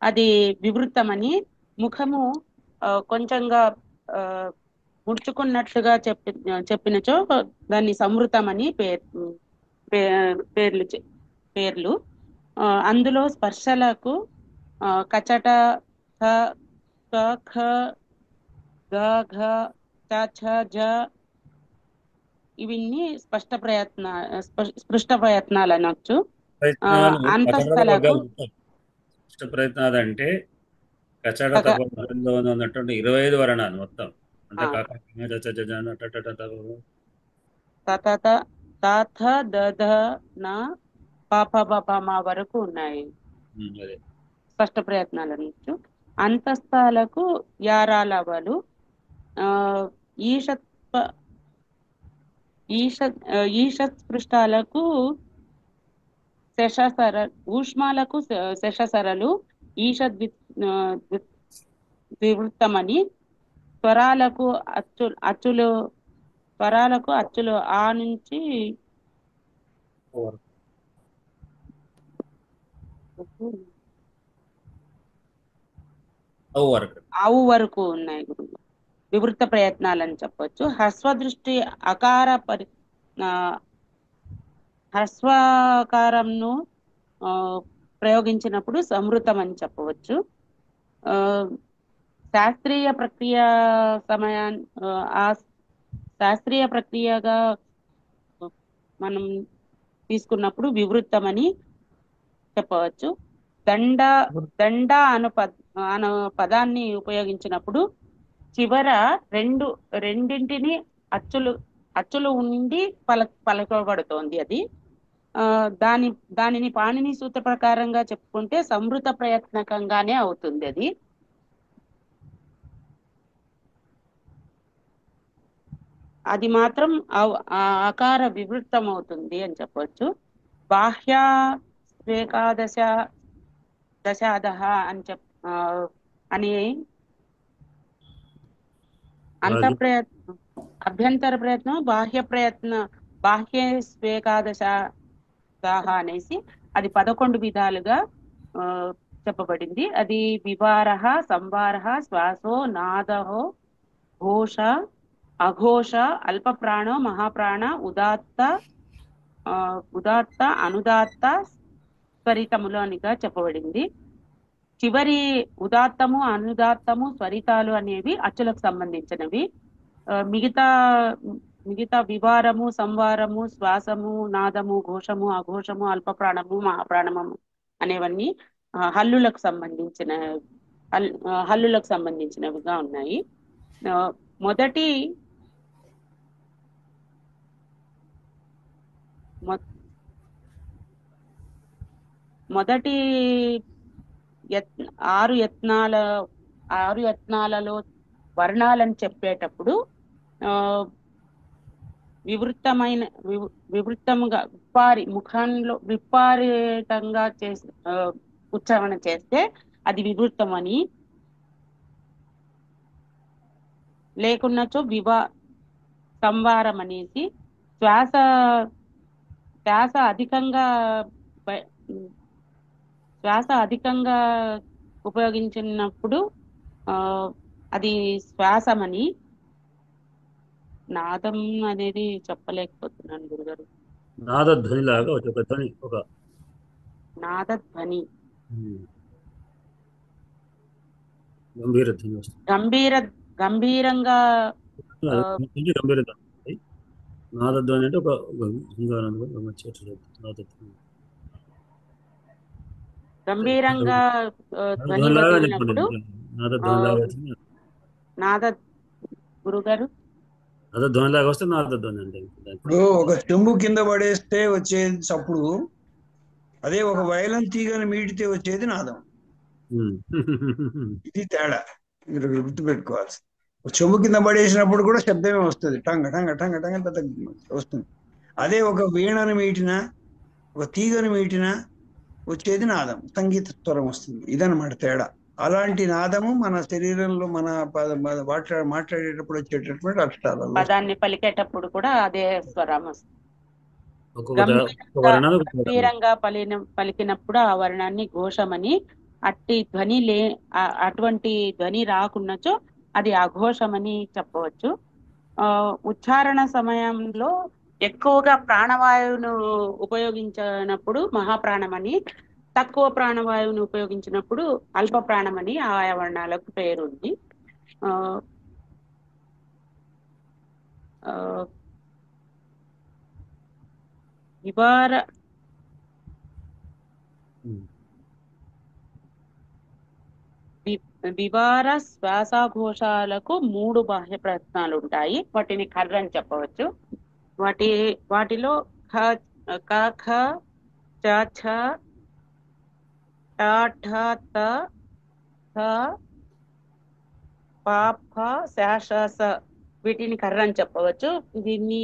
అది వివృత్తమని, ముఖము కొంచెంగా ముడుచుకున్నట్లుగా చెప్పినచో దాన్ని సంవృతమని పేర్లు. అందులో స్పర్శలకు కచట, ఘ, గ, ఘ, చ, ఛ, జ ఇవన్నీ స్పృష్ట ప్రయత్నాలు అనొచ్చు. ప్రయత్నాలు అంతస్థలకు ప్రయత్నాలు అంటే కచడ తపంలో ఉన్నటువంటి 25 వర్ణాలు మొత్తం అంటే తత తాథ దధ నా పాప మా వరకు ఉన్నాయి స్పష్ట ప్రయత్నాలు అనొచ్చు. అంతస్థాలకు యారాలవలు, ఈషత్ స్పృష్టాలకు ఊష్మాలకు శశసరలు, ఈషద్ వివృత్తమని, స్వరాలకు అచ్చులు ఆ నుంచి ఆవు వరకు ఉన్నాయి గురువు. వివృత్త ప్రయత్నాలు అని చెప్పొచ్చు. హ్రస్వదృష్టి హ్రస్వకారంను ప్రయోగించినప్పుడు సంవృతం అని చెప్పవచ్చు. శాస్త్రీయ ప్రక్రియ శాస్త్రీయ ప్రక్రియగా మనం తీసుకున్నప్పుడు వివృత్తమని చెప్పవచ్చు. దండ అను పదాన్ని ఉపయోగించినప్పుడు చివర రెండింటిని అచ్చులు ఉండి పలకబడుతోంది. అది దానిని పాణిని సూత్ర ప్రకారంగా చెప్పుకుంటే సంవృత ప్రయత్నకంగానే అవుతుంది. అది మాత్రం ఆకార వివృత్తం అవుతుంది అని చెప్పవచ్చు. బాహ్య దశాదహ అని అభ్యంతర ప్రయత్నం, బాహ్య స్వేకాదశ అనేసి అది 11 విధాలుగా చెప్పబడింది. అది వివారః, సంవారః, శ్వాసో, నాదహో, ఘోష, అఘోష, అల్ప ప్రాణో, మహాప్రాణ, ఉదాత్త, అనుదాత్త, స్వరితములోనిగా చెప్పబడింది. చివరి ఉదాత్తము, అనుదాత్తము, స్వరితాలు అనేవి అచ్చులకు సంబంధించినవి. మిగతా వివారము, సంవారము, శ్వాసము, నాదము, ఘోషము, అఘోషము, అల్ప ప్రాణము, మహాప్రాణము అనేవన్నీ హల్లులకు సంబంధించినవిగా ఉన్నాయి. మొదటి 6 యత్నాలలో వర్ణాలను చెప్పేటప్పుడు వివృత్తముగా ముఖంలో విప్పారితంగా ఉచ్చారణ చేస్తే అది వివృత్తం అని, లేకున్నచో సంవారం అనేసి శ్వాస అధికంగా ఉపయోగించినప్పుడు అది శ్వాసమని. నాదం అనేది చెప్పలేకపోతున్నాను గురుగారు. నాదధ్వని లాగా ఒక ధ్వని, ఒక నాదధ్వని, గంభీర ధ్వని వస్తుంది. గంభీరంగా నాదధ్వని అంటే ఒక గంభీరంగా ధ్వని వదిలినప్పుడు నాద గురుగారు నాదధ్వని లాగా వస్తే నాదధ్వని అంటే. ఇప్పుడు ఒక చెంబు కింద పడేస్తే వచ్చేది చప్పుడు, అదే ఒక వైలన్ తీగని మీటితే వచ్చేది నాదం. ఇది తేడా మీరు గుర్తుపెట్టుకోవాల్సి. చెంబు కింద పడేసినప్పుడు కూడా శబ్దమే వస్తుంది, టంగ టంగ టంగ టంగ పెద్ద వస్తుంది. అదే ఒక వీణను మీటినా, ఒక తీగను మీటినా వచ్చేది నాదం, సంగీత స్వరం వస్తుంది. ఇదన్నమాట తేడా. అలాంటి నాదము మన శరీరంలో మన మాట్లాడేటప్పుడు వచ్చేటటువంటి అక్షరాలు, పదాన్ని పలికేటప్పుడు కూడా అదే స్వరం వస్తుంది. గంభీరంగా పలికినప్పుడు ఆ వర్ణాన్ని ఘోషమని, అటువంటి ధ్వని రాకున్నచో అది అఘోషమని చెప్పవచ్చు. ఉచ్చారణ సమయంలో ఎక్కువగా ప్రాణవాయువును ఉపయోగించినప్పుడు మహాప్రాణమని, తక్కువ ప్రాణవాయువును ఉపయోగించినప్పుడు అల్ప ప్రాణమని ఆయా వర్ణాలకు పేరుంది. వివార వివార శ్వాసఘోషాలకు 3 బాహ్య ప్రయత్నాలు ఉంటాయి. వాటిని కర్ర అని చెప్పవచ్చు. వాటిలో ఖ క ఖ చ ఛ ట ఠ త థ ప ఫ శ ష స వీటిని కర్ర అని చెప్పవచ్చు. దీన్ని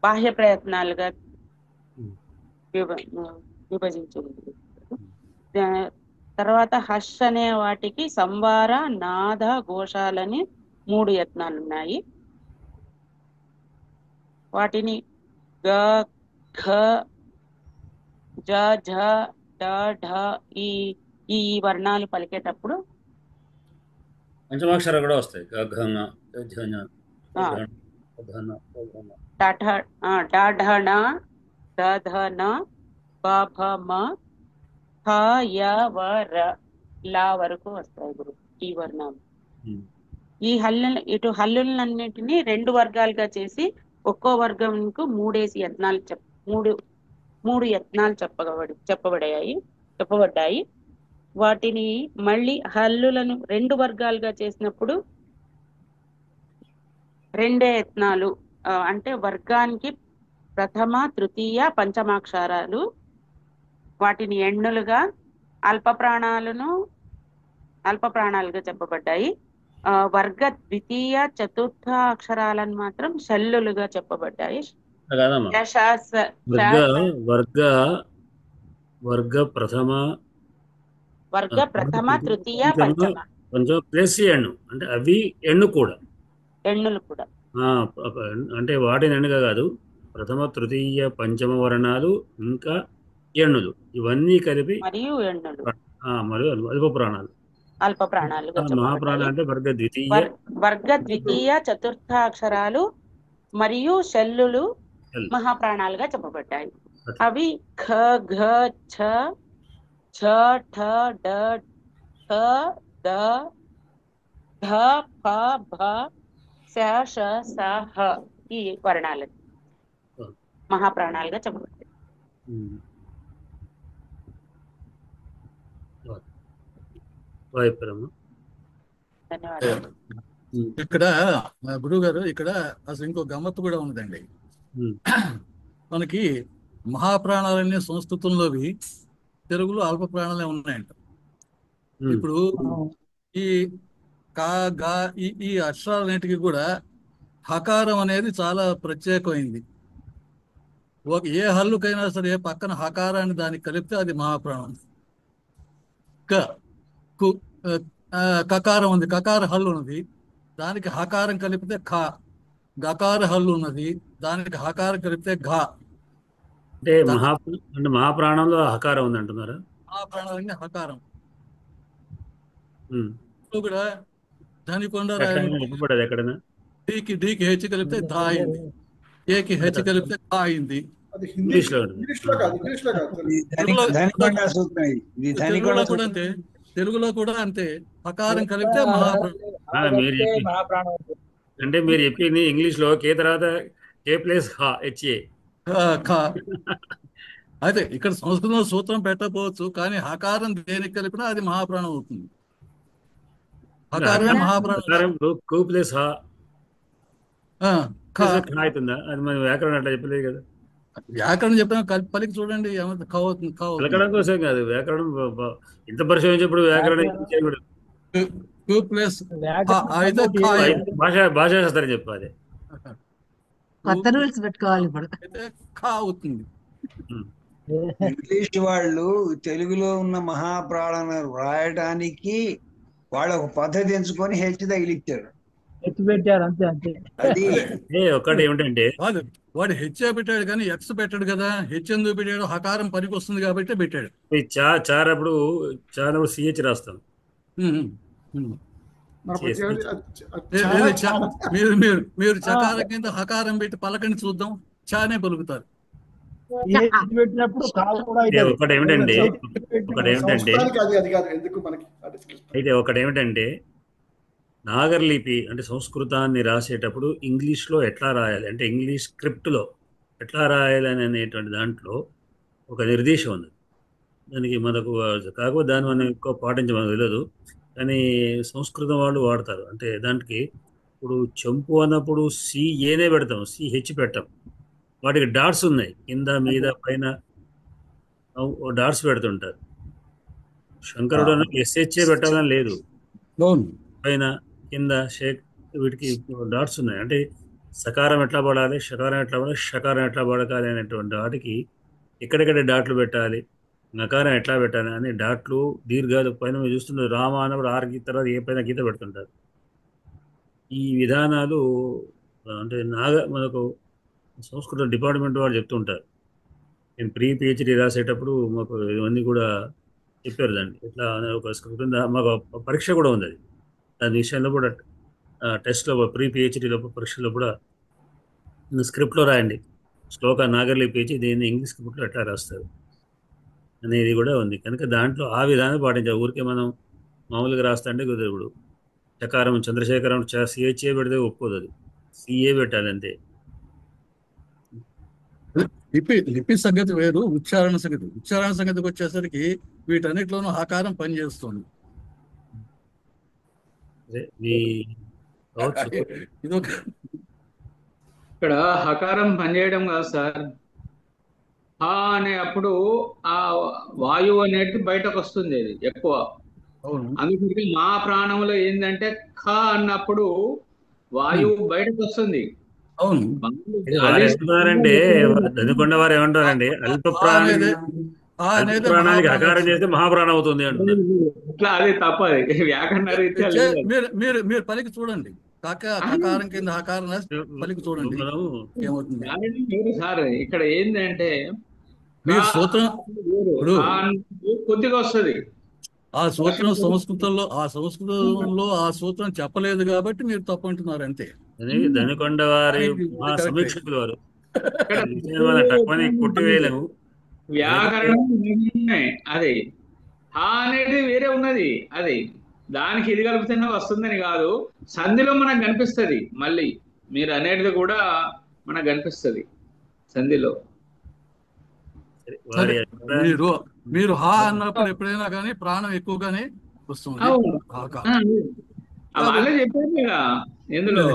బాహ్య ప్రయత్నాలుగా విభజించింది. తర్వాత హష్ అనే వాటికి సంవార నాద ఘోషాలని 3 యత్నాలు ఉన్నాయి. వాటిని గ ఘ జ ఝ డ ఢ ఈ వర్ణాలు పలికేటప్పుడు పంచమాక్షర కూడా వస్తాయి. లా వరకు వస్తాయి గురు ఈ వర్ణాలు. ఈ హల్లులన్నింటినీ 2 వర్గాలుగా చేసి ఒక్కో వర్గంకు 3 యత్నాలు చెప్పబడ్డాయి. వాటిని మళ్ళీ హల్లులను 2 వర్గాలుగా చేసినప్పుడు 2 యత్నాలు అంటే వర్గానికి ప్రథమ తృతీయ పంచమాక్షరాలు, వాటిని ఎన్నులుగా అల్ప ప్రాణాలుగా చెప్పబడ్డాయి. వర్గ ద్వితీయ చతుర్థ అక్షరాలను మాత్రం షల్లులుగా చెప్పబడ్డాయి. వర్గ ప్రథమ తృతీయ పంచమ ప్లస్ ఎన్ను అంటే అవి ఎన్నులు కూడా అంటే వాటిని ఎన్నుగా కాదు, ప్రథమ తృతీయ పంచమ వర్ణాలు ఇంకా ఎన్నులు ఇవన్నీ కలిపి మరియు అల్ప ప్రాణాలు మహాప్రాణాలు అంటే వర్గ ద్వితీయ చతుర్థ అక్షరాలు మరియు షల్లులు మహాప్రాణాలుగా చెప్పబడ్డాయి. అవి ఖ ఘ ఛ ఛ ఠ డ ఠ ద ధ ఫ భ శ ష స హ ఈ వర్ణాలు మహాప్రాణాలుగా చెప్పబడ్డాయి. ఇక్కడ గురువు గారు ఇక్కడ అసలు ఇంకో గమ్మత్తు కూడా ఉన్నదండి. మనకి మహాప్రాణాలనే సంస్కృతంలోవి తెలుగులో అల్ప ప్రాణాలే ఉన్నాయంట. ఇప్పుడు ఈ కా గా ఈ అక్షరాలన్నిటికీ కూడా హకారం అనేది చాలా ప్రత్యేకమైంది. ఏ హల్లుకైనా సరే పక్కన హకారాన్ని దానికి కలిపితే అది మహాప్రాణం. కకారం ఉంది, కకార హల్లు ఉన్నది, దానికి హకారం కలిపితే ఖ. గకార హల్లు ఉన్నది, దానికి హకారం కలిపితే ఘ. అంటే మహాప్రాణంలో హకారం ఉంది అంటున్నారా? మహాప్రాణాలన్నీ హకారం. కూడా ధనికొండ ఎక్కడైనా డీకి హెచ్చు కలిపితే ధ అయింది, ఏకి హెచ్చు కలిపితే కా అయింది. తెలుగులో కూడా అంతే, హకారం కలిపితే మహాప్రాణం. అంటే మీరు చెప్పింది ఇంగ్లీష్ లో కే తర్వాత కే ప్లస్ హెచ్ఏ. అయితే ఇక్కడ సంస్కృతంలో సూత్రం పెట్టకపోవచ్చు, కానీ హకారం దేనికి కలిపినా అది మహాప్రాణం అవుతుంది. హకారమే మహాప్రాణం. కు ప్లస్ అవుతుందా? అది మన వ్యాకరణం అట్లా చెప్పలేదు కదా. వ్యాకరణం చెప్పిన పలికి చూడండి పలకడం కోసం కాదు, వ్యాకరణం ఇంత పరిశోధించినప్పుడు వ్యాకరణం భాషాశాస్త్రం చెప్పాలి. కొత్త రూల్స్ పెట్టుకోవాలి ఇప్పుడు. అవుతుంది. ఇంగ్లీష్ వాళ్ళు తెలుగులో ఉన్న మహాప్రాణాలను రాయడానికి వాళ్ళు ఒక పద్ధతి ఎంచుకొని హెచ్ తగిలిచ్చారు. హెచ్ పెట్టారు అంతే అంతే. అది ఒకటి ఏమిటంటే వాడు హెచ్ పెట్టాడు కానీ ఎక్స్ పెట్టాడు కదా. హెచ్ ఎందుకు పెట్టాడు? హకారం పనికి వస్తుంది కాబట్టి పెట్టాడు. చారప్పుడు సిహెచ్ రాస్తాం. మీరు చకారం కింద హకారం పెట్టి పలకని చూద్దాం, చానే పలుకుతారు. ఏది పెట్టినప్పుడు కాదు కూడా అయితే అవుతుంది. ఒకటి ఏమిటంటే సంస్కృతానికి అది కాదు ఎందుకు మనకి అయితే ఒకటి ఏమిటంటే నాగర్లిపి అంటే సంస్కృతాన్ని రాసేటప్పుడు ఇంగ్లీష్లో ఎట్లా రాయాలి అంటే ఇంగ్లీష్ స్క్రిప్ట్లో ఎట్లా రాయాలి అనేటువంటి దాంట్లో ఒక నిర్దేశం ఉంది. దానికి మనకు కాకపోతే దాన్ని మనం ఎక్కువ పాటించమని తెలియదు, కానీ సంస్కృతం వాళ్ళు వాడతారు. అంటే దానికి ఇప్పుడు చెంపు అన్నప్పుడు సిఏనే పెడతాం, సిహెచ్ పెట్టాం. వాటికి డాట్స్ ఉన్నాయి, కింద మీద పైన డాట్స్ పెడుతుంటారు. శంకరుడు ఎస్హెచ్ఏ పెట్టాలని లేదు, పైన కింద షేక్ వీటికి డాట్స్ ఉన్నాయి. అంటే సకారం ఎట్లా పడాలి, షకారం ఎట్లా పడాలి, షకారం ఎట్లా పడకాలి అనేటువంటి వాటికి ఎక్కడెక్కడ డాట్లు పెట్టాలి, నకారం ఎట్లా పెట్టాలి అని డాట్లు దీర్ఘాలు పైన మీరు చూస్తున్నారు. రామ అన్నప్పుడు ఆరు గీత తర్వాత ఏ పైన గీత పెడుతుంటారు. ఈ విధానాలు అంటే మనకు సంస్కృత డిపార్ట్మెంట్ వాళ్ళు చెప్తుంటారు. నేను ప్రీ పిహెచ్డి రాసేటప్పుడు మాకు ఇవన్నీ కూడా చెప్పారు. దాన్ని ఎట్లా ఒక స్క్రిప్ట్ మాకు పరీక్ష కూడా ఉంది. అది దాని విషయంలో కూడా టెస్ట్లో ప్రీ పిహెచ్డిలో పరీక్షలో కూడా స్క్రిప్ట్లో రాయండి, శ్లోక నాగర్లిపి పేచి దీన్ని ఇంగ్లీష్ స్క్రిప్ట్లో ఎట్లా రాస్తారు అనేది కూడా ఉంది. కనుక దాంట్లో ఆ విధానం పాటించాలి. ఊరికే మనం మామూలుగా రాస్తా అంటే కుదరదు. చకారం చంద్రశేఖరం సిహెచ్ఏ పెడితే ఒప్పుకోదు, అది సిఏ పెట్టాలి అంతే. లిపి సంగతి వేరు, ఉచ్చారణ సంగతి. ఉచ్చారణ సంగతికి వచ్చేసరికి వీటన్నిటిలోనూ ఆకారం పనిచేస్తుంది. ఇక్కడ హకారం పనిచేయడం కాదు సార్. హా అనే అప్పుడు ఆ వాయువు అనేది బయటకు వస్తుంది, అది ఎక్కువ. అందుకే మా ప్రాణంలో ఏంటంటే ఖ అన్నప్పుడు వాయువు బయటకు వస్తుంది. అవును, ఏమంటారంటే దనుకొండ వారు ఏమంటారండి, అల్ప ప్రాణానికి ఆకారం చేస్తే మహాప్రాణం అవుతుంది అంటున్నారు. ఇట్లా అది తప్పది, వ్యాకరణ రీత్యా మీరు పలికి చూడండి, కకారం కింద ఆకారం పలికి చూడండి ఏమవుతుంది. సార్ ఇక్కడ ఏంటంటే మీరు సూత్రం కొద్దిగా వస్తుంది. ఆ సూత్రం సంస్కృతంలో ఆ సూత్రం చెప్పలేదు కాబట్టి మీరు తప్పు అంటున్నారు అంతే. దనుకొండ వారి సమీక్షకులు వారు కొట్టివేయలేము. వ్యాకరణం అది హా అనేది వేరే ఉన్నది, అది దానికి ఇది కలిపితేనే వస్తుందని కాదు, సంధిలో మనకు కనిపిస్తుంది. మళ్ళీ మీరు అనేది కూడా మనకు కనిపిస్తుంది సంధిలో. మీరు హా అన్నప్పుడు ఎప్పుడైనా కానీ ప్రాణం ఎక్కువగానే వస్తుంది. వాళ్ళే చెప్పారు కదా, ఎందులో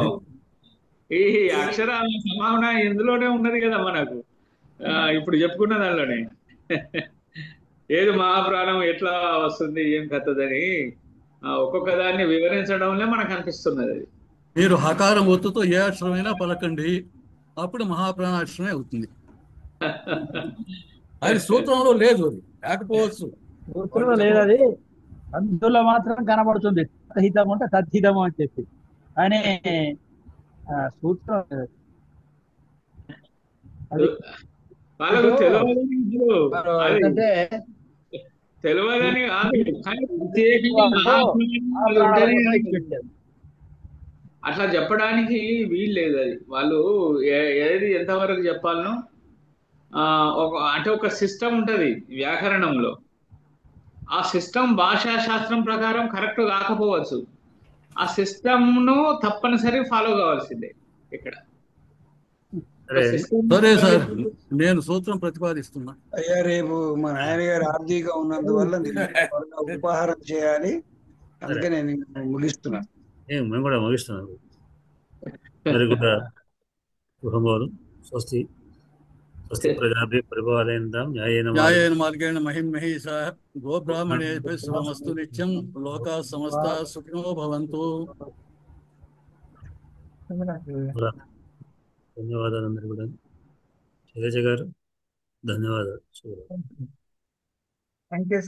ఈ అక్షర సమావన ఇందులోనే ఉన్నది కదా మనకు. ఇప్పుడు చెప్పుకున్న దానిలోనే ఏది మహాప్రాణం ఎట్లా వస్తుంది ఏం కథదని ఒక్కొక్క దాన్ని వివరించడంలో మనకు అనిపిస్తున్నది. అది మీరు హకారం ఒత్తుతో ఏ అక్షరమైనా పలకండి, అప్పుడు మహాప్రాణాక్షరమే అవుతుంది. అది సూత్రంలో లేదు, అది లేకపోవచ్చు. సూత్రంలో లేదు, అది అందులో మాత్రం కనబడుతుంది. తద్హితం అంటే తద్హితము అని చెప్పి, అనే సూత్రం వాళ్ళకు తెలియదని అట్లా చెప్పడానికి వీలు లేదు. అది వాళ్ళు ఏది ఎంతవరకు చెప్పాలనో అంటే ఒక సిస్టమ్ ఉంటది వ్యాకరణంలో. ఆ సిస్టమ్ భాషా శాస్త్రం ప్రకారం కరెక్ట్ కాకపోవచ్చు, ఆ సిస్టమ్ ను తప్పనిసరి ఫాలో కావాల్సిందే. ఇక్కడ సరే సార్, నేను సూత్రం ప్రతిపాదిస్తున్నా. అయ్యా రేపు మా నాయనగారు ఆర్థికంగా ఉన్నందువల్ల ఉపహారం చేయాలి, అందుకే నేను ముగిస్తున్నాను. మేము కూడా ముగిస్తున్నాను. స్వస్తి స్వస్తి ప్రజాభి పరిపాలయంతాం న్యాయేన మార్గేణ మహిమహేషా గోబ్రాహ్మణేభ్యః శుభమస్తు నిత్యం. లోకా సమస్తా సుఖినో భవంతు. ధన్యవాదాలు అందరూ కూడా. శైలజ గారు ధన్యవాదాలు. Thank you.